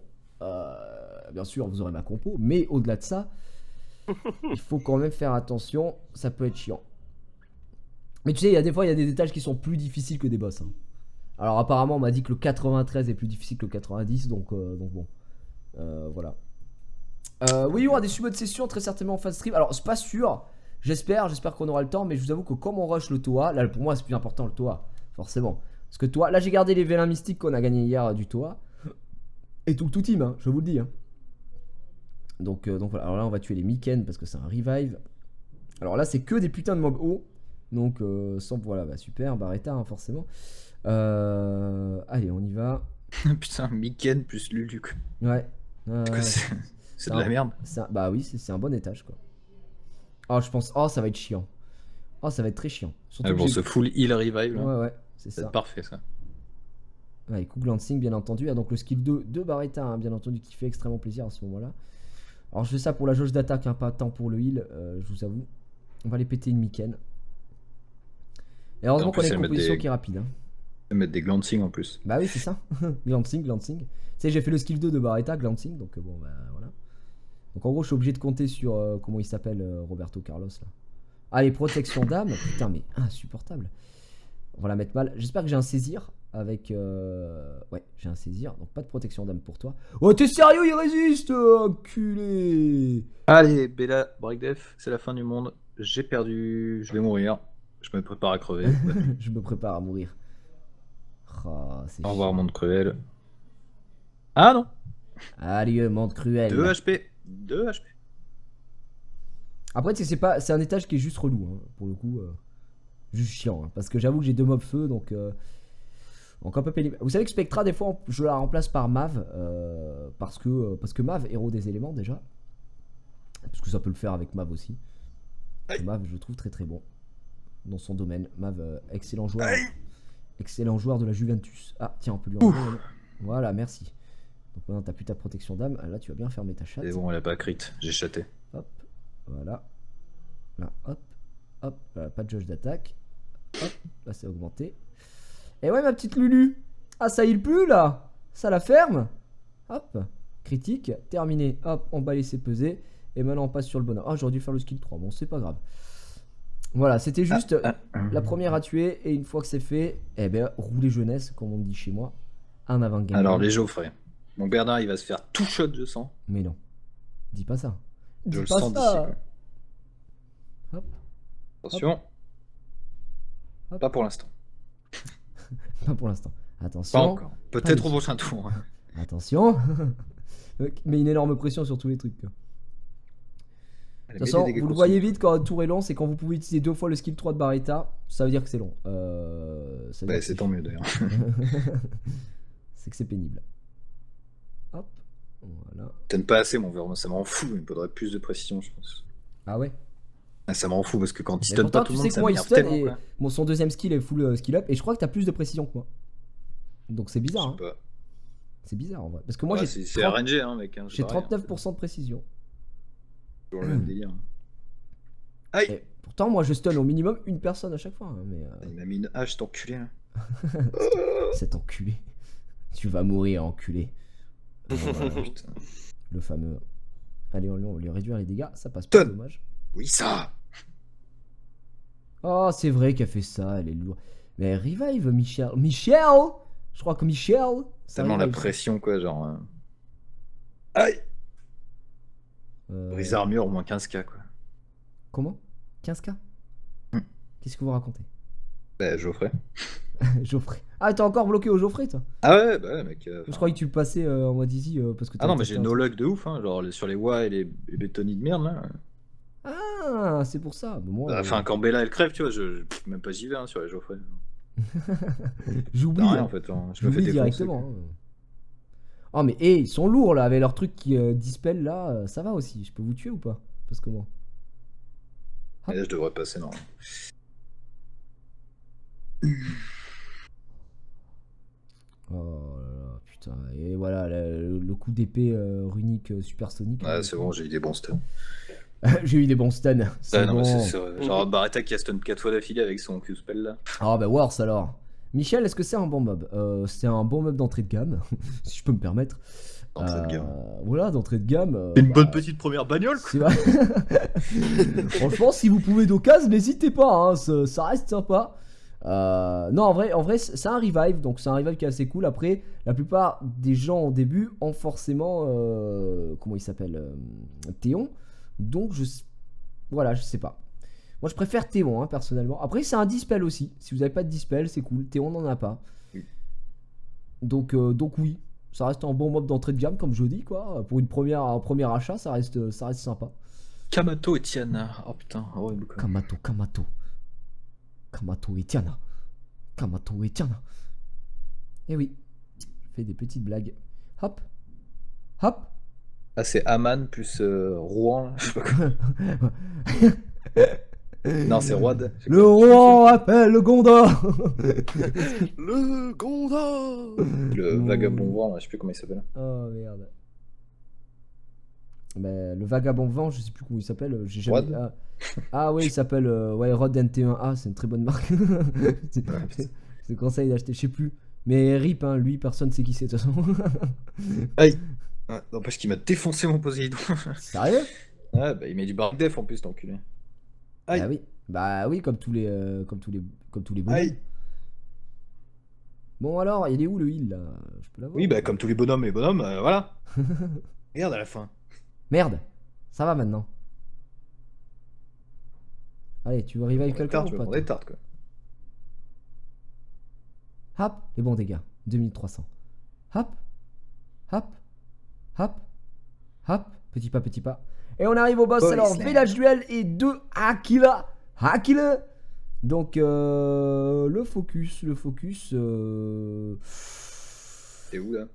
bien sûr, vous aurez ma compo, mais au-delà de ça, il faut quand même faire attention, ça peut être chiant. Mais tu sais, il y a des étages qui sont plus difficiles que des boss. Hein. Alors apparemment, on m'a dit que le 93 est plus difficile que le 90, donc bon. Voilà. Oui, il y aura des subs de session très certainement en phase stream. Alors, c'est pas sûr. J'espère qu'on aura le temps, mais je vous avoue que comme on rush le Toa, là pour moi c'est plus important le Toa, forcément. Parce que Toa, là j'ai gardé les vélins mystiques qu'on a gagné hier du Toa. Et tout team, hein, je vous le dis. Hein. Donc voilà, alors là on va tuer les Miken parce que c'est un revive. Alors là c'est que des putains de mobs hauts. Donc sans, voilà, bah, super, Barretta hein, forcément. Allez, on y va. Putain, Miken plus Lulu. Ouais. C'est de la merde. Bah oui, c'est un bon étage quoi. Oh, je pense. Oh, ça va être chiant. Oh, ça va être très chiant. Surtout Bon, ce full heal revive là. Ouais, c'est ça. Parfait ça. Ouais, coup glancing bien entendu. Ah, donc le skill 2 de Barretta, hein, bien entendu, qui fait extrêmement plaisir à ce moment-là. Alors je fais ça pour la jauge d'attaque, hein, pas tant pour le heal, je vous avoue. On va aller péter une Miken. Et heureusement qu'on a une composition qui est rapide. Hein. Mettre des glancing en plus. Bah oui, c'est ça. glancing. Tu sais, j'ai fait le skill 2 de Barretta, glancing, donc bon, bah voilà. Donc en gros, je suis obligé de compter sur, comment il s'appelle, Roberto Carlos là. Allez, protection d'âme. Putain, mais insupportable. On va la mettre mal. J'espère que j'ai un saisir avec... Ouais, j'ai un saisir. Donc pas de protection d'âme pour toi. Oh, t'es sérieux, il résiste, enculé. Allez, Bella, Breakdef, c'est la fin du monde. J'ai perdu, je vais mourir. Je me prépare à crever. Je me prépare à mourir. Oh, au revoir, monde cruel. Ah non. Allez, monde cruel. 2 HP. 2 HP. Après, c'est un étage qui est juste relou, hein, pour le coup. Juste chiant. Hein, parce que j'avoue que j'ai 2 mobs feu, donc un peu pénible. Vous savez que Spectra, des fois, je la remplace par Mav. Parce que Mav, héros des éléments déjà. Parce que ça peut le faire avec Mav aussi. Mav, je le trouve très très bon. Dans son domaine. Mav, excellent joueur. Excellent joueur de la Juventus. Ah, tiens, on peut lui enlever. Voilà, merci. Donc maintenant, t'as plus ta protection d'âme. Là, tu vas bien fermer ta chatte. C'est bon, elle a pas crit, j'ai chaté. Hop, voilà. Là, hop. Hop, pas de jauge d'attaque. Hop, là c'est augmenté. Et ouais, ma petite Lulu. Ah, ça heal plus là. Ça la ferme. Hop, critique, terminé. Hop, on va laisser peser. Et maintenant on passe sur le bonhomme. Ah, j'aurais dû faire le skill 3. Bon, c'est pas grave. Voilà, c'était juste la première à tuer. Et une fois que c'est fait, eh ben, rouler jeunesse, comme on dit chez moi. Un avant-gagnant. Alors, les Geoffrey. Mon Bernard, il va se faire tout shot, je sens. Mais non. Dis pas ça. Dis Je le pas sens d'ici. ça. Quoi. Hop, Attention. Hop. Pas pour l'instant. pas pour l'instant. Pas Attention. encore. Peut-être Allez. au prochain tour. Attention. Mais une énorme pression sur tous les trucs. Quoi. De toute façon, vous le voyez vite quand un tour est long, c'est quand vous pouvez utiliser 2 fois le skill 3 de Barretta, ça veut dire que c'est long. Ça veut dire Ouais, que c'est tant mieux d'ailleurs. c'est que c'est pénible. Hop, voilà. Peut-être pas assez, mon verre. Ça m'en fout. Il me faudrait plus de précision, je pense. Ah ouais. Ah, ça m'en fout parce que quand il Mais stun pourtant, pas tout tu le sais monde, que ça moi il m'énerve stun tellement. et Quoi. bon, son deuxième skill est full skill up et je crois que t'as plus de précision que moi. Donc c'est Je bizarre. sais Hein. pas. C'est bizarre en vrai. Parce que moi Ouais, j'ai c'est RNG, hein, mec. Hein, j'ai pareil, hein. 39% de précision. Toujours le même délire. Aïe. Et pourtant, moi je stun au minimum une personne à chaque fois. Hein, mais Il m'a mis une hache, cet enculé là. cet enculé. Tu vas mourir, enculé. Voilà, putain. Le fameux. Allez, on va lui réduire les dégâts. Ça passe pas, Stun. dommage. Oui, ça. Oh, c'est vrai qu'elle fait ça, elle est lourde. Mais revive Michel. Michel. Je crois que Michel. ça Tellement la revive. pression, quoi, genre. Aïe. Brise armure, au moins 15k, quoi. Comment 15k Hmm. Qu'est-ce que vous racontez Bah, Geoffrey. Geoffrey. Ah, t'es encore bloqué au Geoffrey, toi Ah ouais, bah ouais, mec. Je croyais que tu passais en mode easy parce que Ah non, mais testé j'ai un no truc. luck de ouf, hein. Genre sur les Wa et les bétonis de merde, là. Ah, c'est pour ça. Bon, moi, Enfin, quand Bella elle crève, tu vois, même pas j'y vais hein, sur les Geoffrey. j'oublie. T'as rien hein. en fait. Hein. Je me fais J'oublie défoncer. directement. Quoi. Hein. Oh, mais ils sont lourds là, avec leur truc qui dispel là. Ça va aussi. Je peux vous tuer ou pas parce que moi. Et là, je devrais passer, non. Oh là là, putain. Et voilà, le coup d'épée runique supersonique. Ouais, c'est bon, j'ai eu des bons stuns. J'ai eu des bons stuns. C'est Ah, non, mais bon. c'est vrai. Genre Barretta qui a stun 4 fois d'affilée avec son Q-spell là. Ah bah worse alors. Michel, est-ce que c'est un bon mob C'est un bon mob d'entrée de gamme, si je peux me permettre. D'entrée de gamme. Voilà, d'entrée de gamme. Une bah, bonne petite première bagnole quoi. c'est vrai. Franchement, si vous pouvez d'occasion, n'hésitez pas, hein, ça reste sympa. Non, en vrai, c'est un revive, donc c'est un revive qui est assez cool. Après, la plupart des gens au début ont forcément, comment il s'appelle, Théon. Donc voilà, je sais pas. Moi, je préfère Théon, hein, personnellement. Après, c'est un dispel aussi. Si vous avez pas de dispel, c'est cool. Théon n'en a pas. Oui. Donc oui, ça reste un bon mob d'entrée de gamme, comme je dis, quoi. Pour un premier achat, ça reste sympa. Kamato et Tiana. Oh putain, horrible quoi. Kamato et Tiana. Kamato et Tiana. Eh oui, je fais des petites blagues. Hop. Hop. Ah, c'est Aman plus Rouen là. Je sais pas quoi. Non, c'est Roide. Je sais Le pas. roi appelle le Gondor. Le Gondor. Le vagabond vent, là, je sais plus comment il s'appelle. Oh merde. Mais le vagabond vent, je sais plus comment il s'appelle. J'ai jamais. Rod. Ah oui, il s'appelle ouais, Rod NT1A, c'est une très bonne marque. c'est le conseil d'acheter, je sais plus. Mais RIP, hein, lui, personne sait qui c'est de toute façon. Aïe. Ouais, n'empêche qu'il m'a défoncé mon Poséidon. Sérieux? Ouais, bah il met du bark def en plus, l'enculé. Aïe. Bah oui, comme tous les bonhommes. Aïe. Bon alors, il est où le heal là? Je peux l'avoir? Oui, bah comme tous les bonhommes, voilà. Regarde à la fin. Merde, ça va maintenant. Allez, tu veux revive quelqu'un Tu ou me pas? prends des tartes quoi. Hop, les bons dégâts. 2300. Hop, hop, hop, hop. Petit pas, petit pas. Et on arrive au boss. Boy Alors, Slam. Village Duel et 2 Aquila. Aquila. Donc, le focus. T'es où là?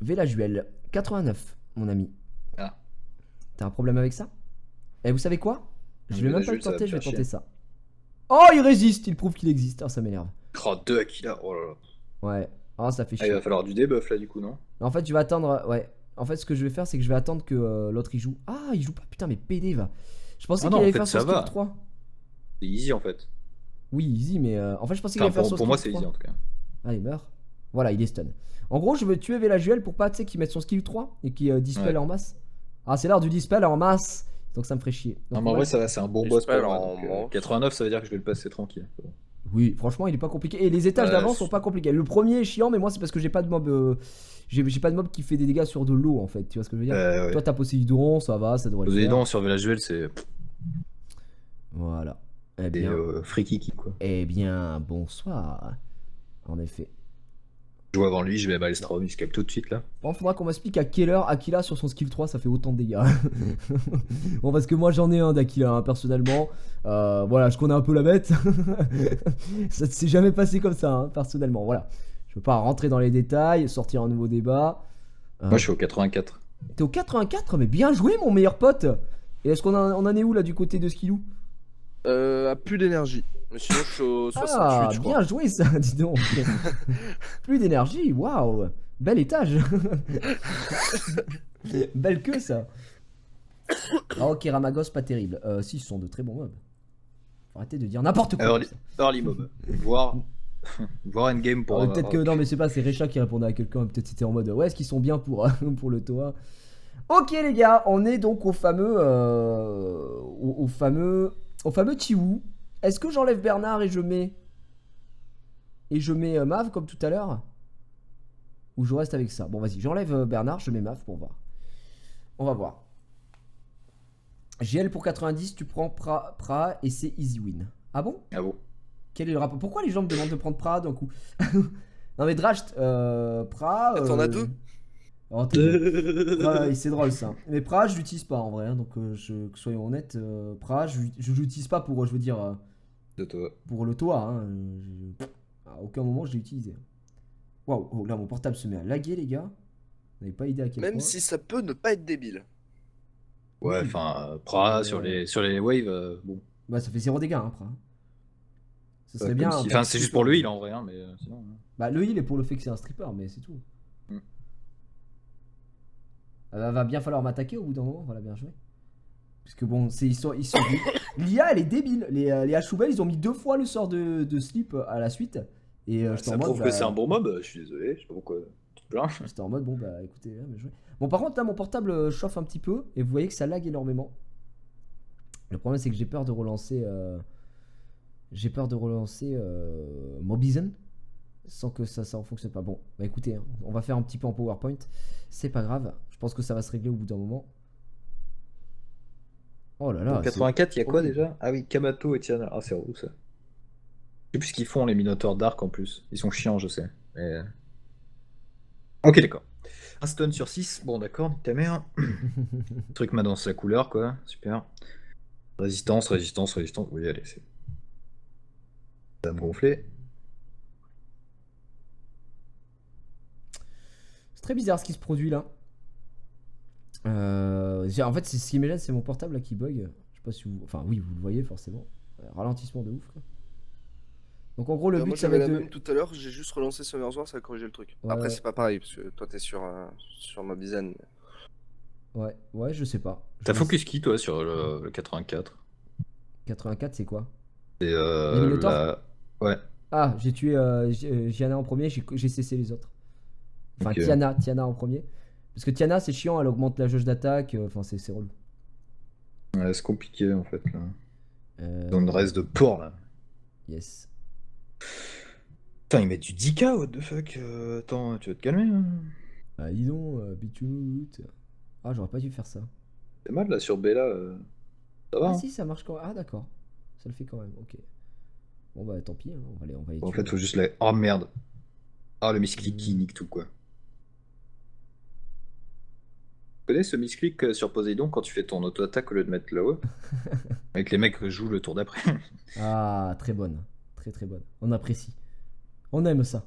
Village Duel. 89, mon ami. Ah. T'as un problème avec ça? Et vous savez quoi? Je Non, vais même Village pas le Duel, ça va tenter, me je vais faire tenter chier. ça. Oh, il résiste. Il prouve qu'il existe. Ah, ça m'énerve. Oh, 2 Aquila, oh là là. Ouais. Ah, ça fait Ah, il chier. va falloir du debuff là du coup, non? En fait, je vais attendre. Ouais. En fait, ce que je vais faire, c'est que je vais attendre que l'autre il joue. Ah, il joue pas. Putain, mais PD va. Je pensais Ah qu'il non, en allait fait, faire son ça skill va. 3. C'est easy en fait. Oui, easy, mais en fait, je pensais qu'il Enfin, allait faire son pour moi, skill c'est easy 3. en tout cas. Ah, il meurt. Voilà, il est stun. En gros, je veux tuer Velajuel pour pas, tu sais, qu'il mette son skill 3 et qu'il dispel Ouais. en masse. Ah, c'est l'heure du dispel en masse. Donc ça me ferait chier. Non, Donc, mais en on va- vrai, ça va, c'est un bon Et boss j'espère pour moi. en Donc, manche. 89, ça veut dire que je vais le passer tranquille. Oui, franchement, il est pas compliqué. Et les étages Ouais, d'avant sont pas compliqués. Le premier est chiant, mais moi, c'est parce que j'ai pas de mob. J'ai pas de mob qui fait des dégâts sur de l'eau, en fait. Tu vois ce que je veux dire? ouais. Toi, t'as Poséidon, ça va, ça devrait le faire. Poséidon sur Velajuel, c'est Voilà. Eh des bien, free kiki quoi. bonsoir. En effet. Je joue avant lui, je vais à Maelstrom, il se capte tout de suite là. Bon, faudra qu'on m'explique à quelle heure Aquila sur son skill 3 ça fait autant de dégâts. Bon, parce que moi j'en ai un d'Aquila, hein, personnellement. Voilà, je connais un peu la bête. Ça ne s'est jamais passé comme ça, hein, personnellement. Voilà. Je veux pas rentrer dans les détails, sortir un nouveau débat. Moi, je suis au 84. T'es au 84, mais bien joué, mon meilleur pote. Et est-ce on en est où là du côté de Skilou? À plus d'énergie. Mais sinon, je suis au 68, Ah, je crois. bien joué ça, dis donc. Plus d'énergie, waouh. Bel étage. Belle queue ça. Oh, Keramagos, pas terrible. Si, ce sont de très bons mobs. Faut arrêter de dire n'importe quoi. Early mob. Voir endgame pour. Ah, peut-être que non, mais c'est pas, c'est Recha qui répondait à quelqu'un. Peut-être c'était en mode ouais, est-ce qu'ils sont bien pour, pour le Toa. Ok, les gars, on est donc au fameux. Au fameux Chiwu. Est-ce que j'enlève Bernard et je mets. Et je mets Mav comme tout à l'heure? Ou je reste avec ça? Bon, vas-y, j'enlève Bernard, je mets Mav pour voir. On va voir. GL pour 90, tu prends Pra et c'est easy win. Ah bon? Ah bon. Quel est le rapport? Pourquoi les gens me demandent de prendre Pra d'un coup? Non mais Drasht, Pra... T'en as deux? Oh, Pra, c'est drôle ça. Mais Pra, je l'utilise pas en vrai, hein, donc soyons honnêtes. Pra, je l'utilise pas pour, je veux dire, De toi. pour le Toa. Hein, à aucun moment je l'ai utilisé. Waouh, oh, là mon portable se met à laguer les gars. Vous n'avez pas idée à quel Même point. si ça peut ne pas être débile. Ouais, Oui. enfin, Pra sur les waves, bon. Bah ça fait 0 dégâts, hein, Pra. Ça serait Comme bien. si- Enfin, c'est juste pour le heal en vrai, hein, mais sinon. Bah le heal est pour le fait que c'est un stripper, mais c'est tout. Mm. Va bien falloir m'attaquer au bout d'un moment, voilà, bien joué. Parce que bon, ils sont l'IA elle est débile. Les Ashubel ils ont mis 2 fois le sort de sleep à la suite. Et j'étais en Ça mode, prouve bah, que c'est un bon mob, je suis désolé, je sais pas pourquoi. Tu te plains. j'étais en mode bon bah écoutez, bien joué. Bon par contre là mon portable chauffe un petit peu et vous voyez que ça lag énormément. Le problème c'est que j'ai peur de relancer Mobizen sans que ça en fonctionne pas. Bon bah écoutez, hein, on va faire un petit peu en PowerPoint, c'est pas grave, je pense que ça va se régler au bout d'un moment. Oh là là, Donc, 84, il y a quoi horrible. déjà? Ah oui, Kamato et Tiana. Ah, c'est relou ça. Je sais plus ce qu'ils font les Minotaurs Dark en plus. Ils sont chiants, je sais. Mais... Ok, d'accord. Un stun sur 6, bon d'accord, nique ta mère. Le truc m'a dans sa couleur, quoi, super. Résistance. Oui, allez, c'est. Ça va me gonfler. C'est très bizarre ce qui se produit là. En fait, c'est ce qui me gêne, c'est mon portable là qui bug. Je sais pas si vous. Enfin, oui, vous le voyez forcément. Ralentissement de ouf quoi. Donc en gros, le but Moi ça va j'avais être la de. même tout à l'heure, j'ai juste relancé Summer's War, ça a corrigé le truc. Ouais, Après ouais. c'est pas pareil, parce que toi t'es sur Mobizen. Ouais, je sais pas. T'as Je- focus qui toi sur le 84? 84, c'est quoi? C'est Les Minotaurs la. Ouais. Ah, j'ai tué Gianna en premier, j'ai cessé les autres. Enfin, Ok. Tiana en premier. Parce que Tiana, c'est chiant, elle augmente la jauge d'attaque. Enfin, c'est relou. Ouais, c'est compliqué en fait là. Euh, Dans une reste de porc là. yes. Putain, ils mettent du 10k, what the fuck. Attends, tu vas te calmer, hein. Ah, dis donc, Bichounout. Ah, j'aurais pas dû faire ça. C'est mal là sur Bella. Ça va, Ah, hein. si, ça marche quand même. Ah, d'accord. Ça le fait quand même, ok. Bon, bah, tant pis, hein, on va les En tuer. fait, faut juste la. Oh merde. Ah, le misclick qui nique tout quoi. Tu connais ce misclick sur Poséidon quand tu fais ton auto-attaque au lieu de mettre là-haut? Avec les mecs jouent le tour d'après. Ah, très bonne. Très très bonne. On apprécie. On aime ça.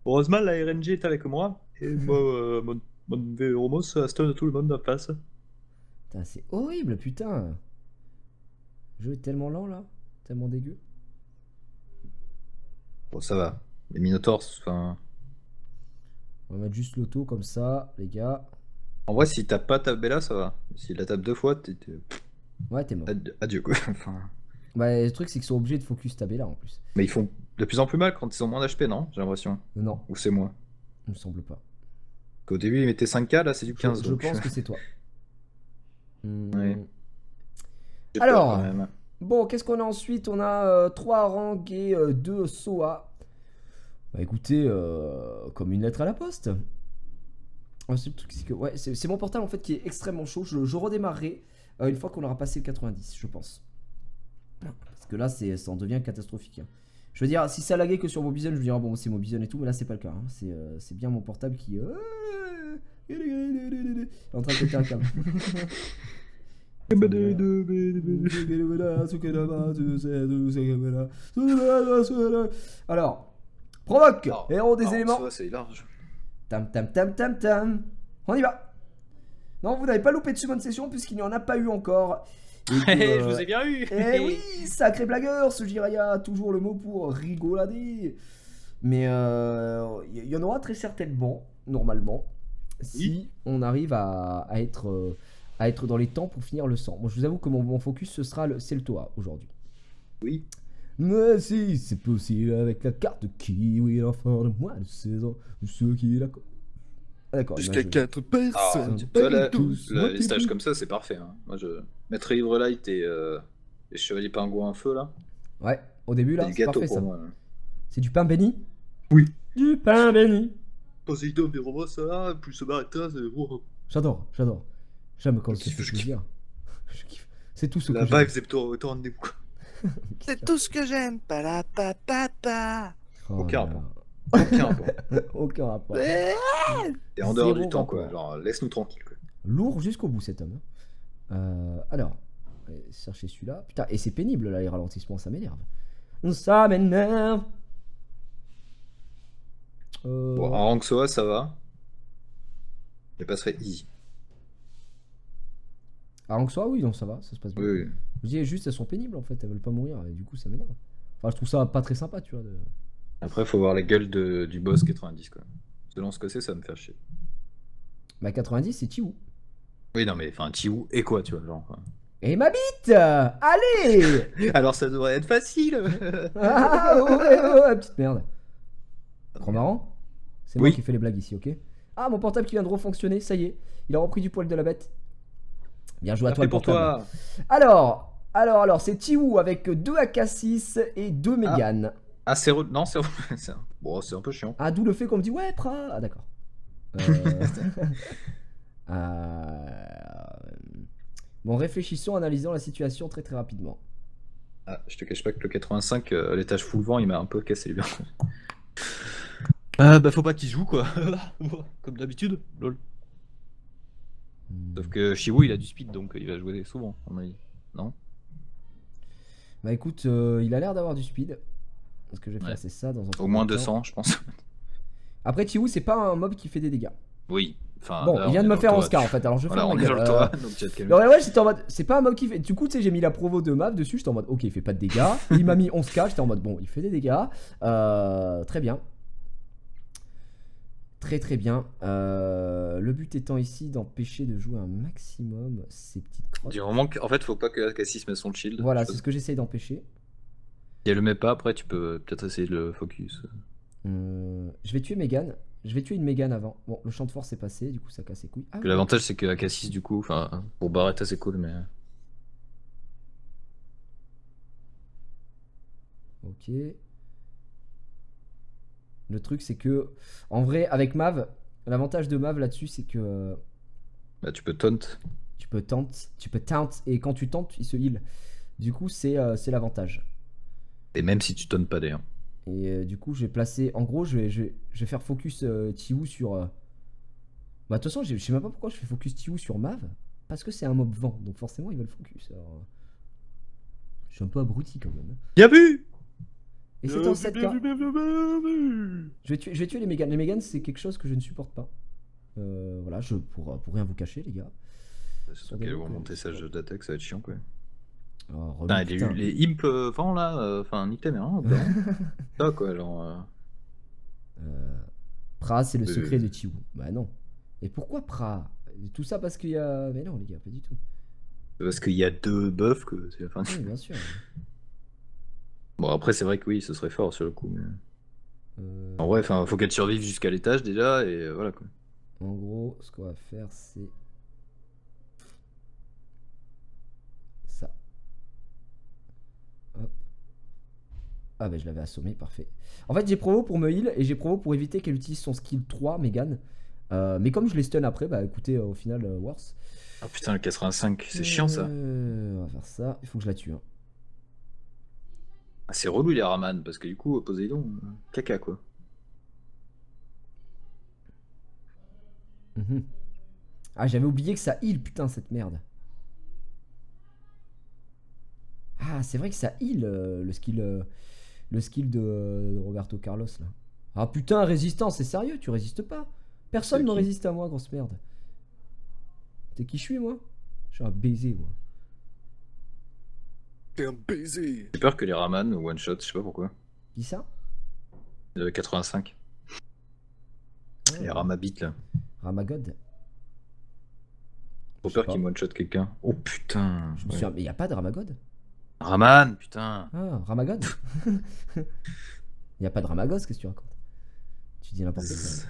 Heureusement, la RNG est avec moi. Et moi, mon Véromos stun tout le monde en face. Putain, c'est horrible, putain. Le jeu est tellement lent là. Tellement dégueu. Bon, ça va. Les Minotaurs, enfin. On va mettre juste l'auto comme ça, les gars. En vrai, si t'as pas ta Bella, ça va. S'il la tape 2 fois, Ouais, t'es mort. adieu quoi. Enfin, Bah, le truc, c'est qu'ils sont obligés de focus Tabella en plus. Mais ils font de plus en plus mal quand ils ont moins d'HP, non? J'ai l'impression. Non, Ou c'est moi? il me semble pas. Qu'au début, ils mettaient 5K, là, c'est du 15. Je donc, pense que c'est toi. Ouais. j'ai peur, Alors, quand même. bon, qu'est-ce qu'on a ensuite? On a 3 rangs et 2 Soa. Bah écoutez, comme une lettre à la poste. Le seul truc, c'est que ouais, c'est mon portable en fait qui est extrêmement chaud. Je redémarrerai une fois qu'on aura passé le 90, je pense. Parce que là, ça en devient catastrophique. Hein. Je veux dire, si ça laguait que sur Mobizone, je me dirais, bon, c'est Mobizone et tout, mais là, c'est pas le cas. Hein. C'est bien mon portable qui. est en train de péter un câble. Alors, provoque, héros des éléments. C'est large. Tam tam tam tam tam. On y va. Non, vous n'avez pas loupé de summon session puisqu'il n'y en a pas eu encore. Je vous ai bien eu. Eh oui, sacré blagueur, ce Jiraya, toujours le mot pour rigolader. Mais il y en aura très certainement, normalement, si on arrive à être dans les temps pour finir le 100. Moi, je vous avoue que mon focus, c'est le Toa aujourd'hui. Oui. Mais si, c'est possible avec la carte de Kiwi, l'enfant de moins de 16 ans, ou ceux qui la... Ah, d'accord. Jusqu'à je- 4 Ah, personnes. tu vois, là, tous, les stages comme ça, c'est parfait. Hein. Moi, Maître Livre Light et Chevalier Pingouin Feu, là, Ouais, au début, là, c'est du c'est gâteau parfait, pour ça. moi. Là. C'est du pain béni? Oui. Du pain béni. Poséidon, mais revois ça, plus ce barretta, c'est... J'adore. J'aime quand Je ça kiffe, fait je kiffe. plaisir. Je kiffe. C'est tout ce La que j'aime. vibe, c'est rendez-vous, quoi. C'est tout ce que j'aime. Palapapapa. Oh Aucun là rapport. Aucun rapport. là. Aucun rapport. Et en dehors Zéro du temps, rapport. quoi. Genre, laisse-nous tranquille, quoi. Lourd jusqu'au bout, cet homme. Alors, allez, chercher celui-là. Putain, et c'est pénible, là, les ralentissements, ça m'énerve. Ça m'énerve. Bon, en rank Soa, ça va. Je passerai easy. Ah, en soi, oui, non, ça va, ça se passe bien. Oui, oui. Je dis juste, elles sont pénibles en fait, elles veulent pas mourir, et du coup, ça m'énerve. Enfin, je trouve ça pas très sympa, tu vois. Après, faut voir les gueules du boss 90, quoi. Selon ce que c'est, ça va me faire chier. Bah, 90, c'est Chiwu. Oui, non, mais enfin, Tiou et quoi, tu vois, genre. Quoi. Et ma bite. Allez. Alors, ça devrait être facile. Ah, ouais, petite merde. Trop marrant. C'est moi Oui. qui fais les blagues ici, ok? Ah, mon portable qui vient de refonctionner, ça y est. Il a repris du poil de la bête. Bien joué à toi, le pour portable. toi. Alors, c'est Tiwu avec 2 AK6 et 2 Mégane. Ah, c'est non, c'est bon, c'est un peu chiant. Ah, d'où le fait qu'on me dit ouais, Pra. Ah, d'accord. Bon, réfléchissons, analysons la situation très très rapidement. Ah, je te cache pas que le 85, l'étage full vent, il m'a un peu cassé les biens. Bah, faut pas qu'il joue, quoi. Comme d'habitude. Lol. Sauf que Shiwu, il a du speed, donc il va jouer souvent, à mon avis. Non? Bah écoute, il a l'air d'avoir du speed. Ce que je vais faire, Ouais. c'est ça dans un Au moins premier temps. 200, je pense. Après, Tiwu, c'est pas un mob qui fait des dégâts. Oui. Enfin, Bon, là, il vient on de est me dans faire le 11k en fait, alors je fais Voilà, on ma est dans gueule. le toit, donc tu vas te calmer. Non, ouais, j'étais en mode, c'est pas un mob qui fait. Du coup, tu sais, j'ai mis la provo de map dessus, j'étais en mode, ok, il fait pas de dégâts. Il m'a mis 11k, j'étais en mode, bon, il fait des dégâts. Très bien. Très très bien. Le but étant ici d'empêcher de jouer un maximum ces petites crottes. Du moment qu'en fait, faut pas que Cassis mette son shield. Voilà, Je c'est ce que j'essaye d'empêcher. Si elle le met pas, après, tu peux peut-être essayer de le focus. Je vais tuer Mégane. Je vais tuer une Mégane avant. Bon, le champ de force est passé, du coup ça casse les couilles. Ah, Que l'avantage, c'est que Cassis, du coup, enfin, pour Barretta, c'est cool, mais. Ok. Le truc c'est que, en vrai, avec Mav, l'avantage de Mav là-dessus c'est que Bah, tu peux taunt. tu peux taunt, et quand tu tentes, il se heal. Du coup, c'est l'avantage. Et même si tu tauntes pas d'ailleurs. Et du coup, je vais placer. En gros, je vais faire focus Tiwu sur. Bah, de toute façon, je sais même pas pourquoi je fais focus Tiwu sur Mav. Parce que c'est un mob vent, donc forcément, il va le focus. Alors, je suis un peu abruti quand même. Bien vu! Et c'est en 7K. Je vais tuer les Mégane. Les Mégane, c'est quelque chose que je ne supporte pas. Voilà, pour rien vous cacher, les gars. Surtout qu'elles vont monter sa jeu d'attaque, ça va être chiant, quoi. Alors, Putain, putain. les imp vent là, enfin, nique ta mère, hein, ça quoi, genre. Pra, c'est le secret de Tiwu. Bah non. Et pourquoi Pra? Tout ça parce qu'il y a. Mais non, les gars, pas du tout. Parce qu'il y a deux buffs que c'est. Enfin, Oui, bien sûr. Bon, après, c'est vrai que oui, ce serait fort sur le coup. Mais... Euh, En vrai, faut qu'elle survive jusqu'à l'étage déjà, et voilà quoi. En gros, ce qu'on va faire, c'est ça. Hop. Ah bah je l'avais assommé, parfait. En fait, j'ai provo pour me heal et j'ai provo pour éviter qu'elle utilise son skill 3, Megan. Mais comme je les stun après, bah écoutez, au final, worse. Ah putain, le 85, c'est chiant ça. On va faire ça, il faut que je la tue. Hein. Ah, c'est relou les Raman, parce que du coup, Poséidon, caca quoi. Mhm. Ah, j'avais oublié que ça heal, putain, cette merde. Ah, c'est vrai que ça heal le skill de Roberto Carlos là. Ah putain, résistance, c'est sérieux, tu résistes pas. Personne C'est ne qui résiste à moi, grosse merde. T'es qui je suis, moi? Je suis un baiser, moi. T'es un baiser. J'ai peur que les Raman one shot, je sais pas pourquoi. Qui ça? 85. Les Ah, Ramabit là. Ramagod. Trop Je sais peur pas. qu'ils one shot quelqu'un. Oh putain. Je me ouais. suis... Mais y a pas de Ramagod? Raman, putain. Ah, Ramagod? Y a pas de Ramagos, qu'est-ce que tu racontes? Tu dis n'importe quoi. Zzz.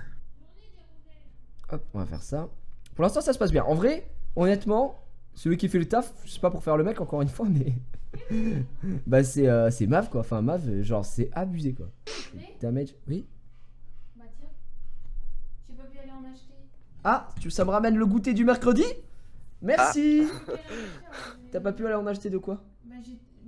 Hop, on va faire ça. Pour l'instant, ça se passe bien. En vrai, honnêtement, celui qui fait le taf, c'est pas pour faire le mec encore une fois, mais bah c'est Mav quoi. Enfin Mav, genre c'est abusé quoi. Damage, oui. Bah tiens, j'ai pas pu aller en acheter. Ah, ça me ramène le goûter du mercredi. Merci. Bah T'as pas pu aller en acheter de quoi?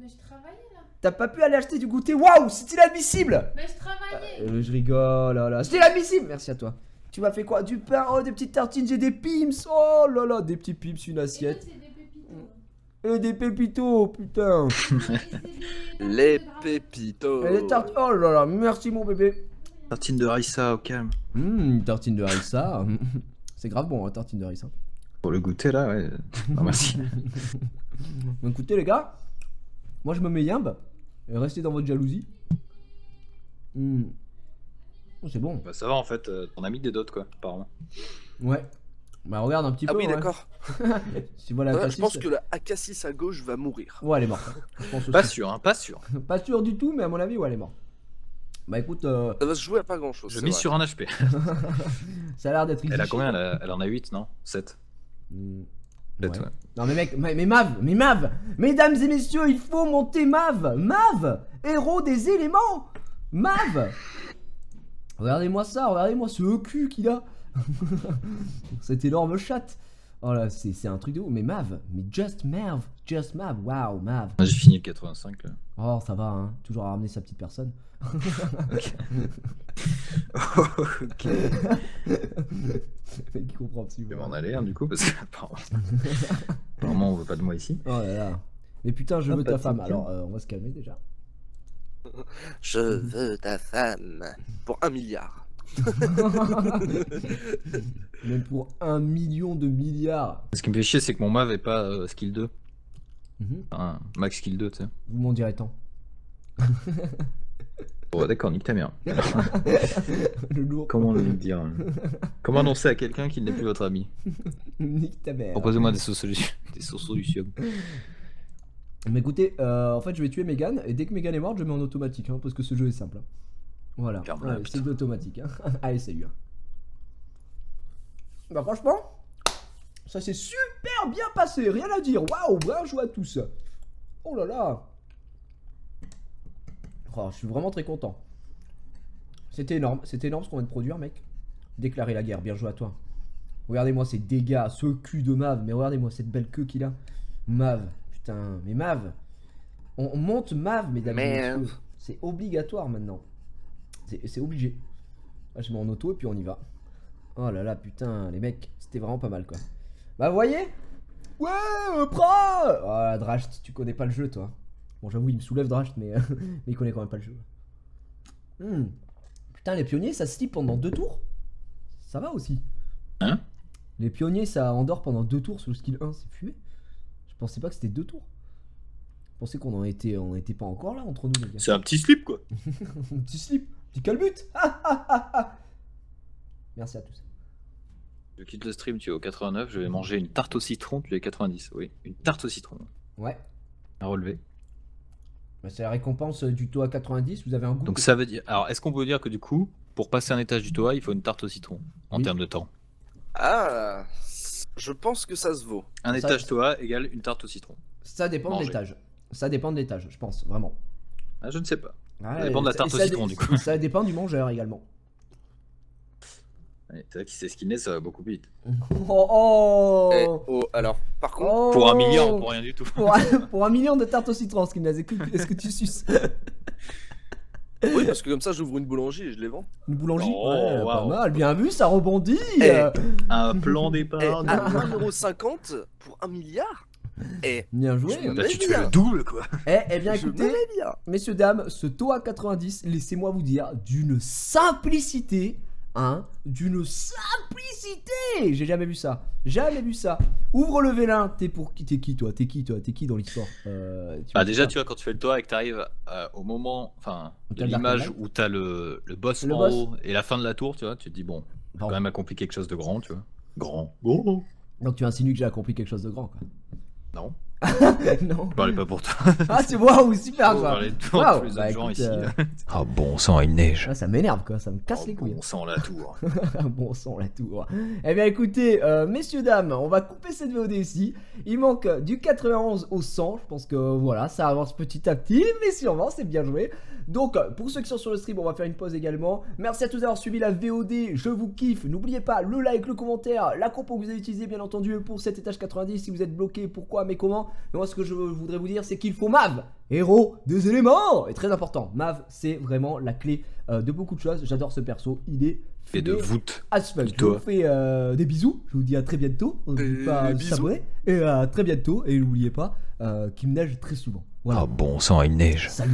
je travaillais là. T'as pas pu aller acheter du goûter? Waouh, c'est inadmissible. Mais je travaillais. Je rigole, là là. C'est inadmissible. Merci à toi. Tu m'as fait quoi? Du pain, oh des petites tartines, j'ai des pims. Oh là là, des petits pims, une Et assiette. toi, c'est des pépitos. Et des pépitos, putain. Et c'est des Les tartines de drama. pépitos. Et les tartines, oh là là, merci mon bébé. Tartine de Raissa au calme. Tartine de harissa. C'est grave bon, hein, tartine de harissa. Pour le goûter là, ouais. Non, merci. Bon, écoutez les gars, moi je me mets yimbe. Et restez dans votre jalousie. Oh, c'est bon. Bah, ça va en fait, t'en as mis des dots quoi, apparemment. Ouais. Bah regarde un petit Ah peu. oui, ouais. d'accord. Si voilà, Ouais, je pense que la AK6 à gauche va mourir. Ouais, elle est morte. Hein. Je pense Pas aussi. sûr, hein, pas sûr. Pas sûr du tout, mais à mon avis, ouais, elle est morte. Bah écoute, Ça va se jouer à pas grand chose. Je mise sur un HP. ça a l'air d'être easy Elle a shit. combien elle en a 8, non 7. Peut-être, ouais. Non mais mec, mais Mav, mesdames et messieurs, il faut monter Mav, héros des éléments, Mav. Regardez-moi ça, regardez-moi ce cul qu'il a. Cette énorme chatte. Oh là, c'est un truc de ouf. Mais Mav, mais just Mav, waouh, Mav. J'ai fini le 85 là. Oh, ça va, hein, toujours à ramener sa petite personne. Ok. Mec qui comprend Je vais absolument. m'en aller hein, du coup parce que apparemment on veut pas de moi ici. Oh là là. Mais putain, je veux ta Sympathique. femme. Alors, on va se calmer déjà. Je veux ta femme. Pour 1 milliard. Même pour 1 million de milliards. Ce qui me fait chier c'est que mon Mav est pas skill 2. Mhm. Enfin, max skill 2 tu sais. Vous m'en direz tant. Bon d'accord, nique ta mère. Le lourd. Comment le dire Comment annoncer à quelqu'un qu'il n'est plus votre ami? Nique ta mère. Proposez-moi des solutions. Des solutions. Mais écoutez, en fait, je vais tuer Megan. Et dès que Megan est morte, je mets en automatique. Hein, parce que ce jeu est simple. Hein. Voilà. Ferme-la, Ouais, putain. c'est de l'automatique. Hein. Allez, salut. Hein. Bah, franchement, ça s'est super bien passé. Rien à dire. Waouh, bien joué à tous. Oh là là. Oh, je suis vraiment très content. C'était énorme ce qu'on vient de produire, mec. Déclarer la guerre, bien joué à toi. Regardez-moi ces dégâts, ce cul de Mav, mais regardez-moi cette belle queue qu'il a. Mav, putain, mais Mav. On monte Mav, mesdames et Mav. messieurs. C'est obligatoire maintenant. C'est obligé. Là, je mets en auto et puis on y va. Oh là là, putain, les mecs, c'était vraiment pas mal quoi. Bah, vous voyez? Ouais, prends. Oh, Drasht, tu connais pas le jeu, toi. Bon, j'avoue, il me soulève Drasht, mais il connaît quand même pas le jeu. Putain, les pionniers, ça slip pendant 2 tours. Ça va aussi. Hein? Les pionniers, ça endort pendant 2 tours sur le skill 1, c'est fumé. Je pensais pas que c'était 2 tours. Je pensais qu'on en était pas encore là entre nous, les gars. C'est un petit slip quoi. Un petit slip, petit calbut. Merci à tous. Je quitte le stream, tu es au 89, je vais manger une tarte au citron, tu es 90. Oui, une tarte au citron. Ouais. À relever. Bah, c'est la récompense du Toa 90, vous avez un goût. Donc ça veut dire. Alors, est-ce qu'on peut dire que du coup, pour passer un étage du Toa, il faut une tarte au citron en Oui. termes de temps? Ah, je pense que ça se vaut. Un Ça- étage Toa égale une tarte au citron. Ça dépend de Manger. l'étage. Ça dépend de l'étage, je pense, vraiment. Ah, je ne sais pas. Ouais, dépend de la et tarte au ça citron, du coup. Ça dépend du mangeur également. Ouais, c'est vrai qu'il sait ce qu'il est, ça va beaucoup vite. Oh, Eh, oh, oh, alors, par contre, oh. Pour 1 milliard, pour rien du tout. Pour un million de tartes au citron, ce qui me est-ce que tu suces oui, parce que comme ça, j'ouvre une boulangerie et je les vends. une boulangerie? Oh, Ouais, pas waouh. mal, bien vu, ça rebondit. Eh. Un plan Et d'épargne. à 1,50€ pour 1 milliard. Et Bien joué. Je me- Là, tu te bien. fais le double, quoi. Eh bien, je écoutez, me mets bien. messieurs, dames, ce Toa 90, laissez-moi vous dire, d'une simplicité, hein, d'une simplicité. J'ai jamais vu ça. Jamais vu ça. Ouvre le vélin. T'es pour qui? T'es qui, toi? T'es qui dans l'histoire? Bah, déjà, tu vois, quand tu fais le Toa et que tu arrives au moment, enfin, Où de t'as le Dark l'image Knight. où t'as le boss Le en boss. haut et la fin de la tour, tu vois, tu te dis, bon, j'ai Bon. quand même accompli quelque chose de grand, tu vois. Grand. Gros. Donc tu insinues que j'ai accompli quelque chose de grand, quoi. Non, Non. je parlais pas pour toi. Ah, c'est waouh, super Je ça. parlais de tous Waouh, les autres bah, gens écoute, ici. Ah, bon sang, il neige. ça m'énerve, quoi. Ça me casse les couilles. Bon sang, la tour. Bon sang, la tour. Eh bien, écoutez, messieurs, dames, on va couper cette VOD ici. Il manque du 91 au 100. Je pense que voilà, ça avance petit à petit, mais sûrement, c'est bien joué. Donc, pour ceux qui sont sur le stream, on va faire une pause également. Merci à tous d'avoir suivi la VOD. Je vous kiffe. N'oubliez pas le like, le commentaire, la compo que vous avez utilisée, bien entendu, pour cet étage 90. Si vous êtes bloqué, pourquoi, mais comment. Mais moi, ce que je voudrais vous dire, c'est qu'il faut Mav, héros des éléments. Et très important, Mav, c'est vraiment la clé de beaucoup de choses. J'adore ce perso. Il est Et de filé voûte. as fuck. Je Toi. vous fais des bisous. Je vous dis à très bientôt. N'oubliez pas de bisous. s'abonner. Et à très bientôt. Et n'oubliez pas qu'il me neige très souvent. Voilà. bon sang, il neige. Salut.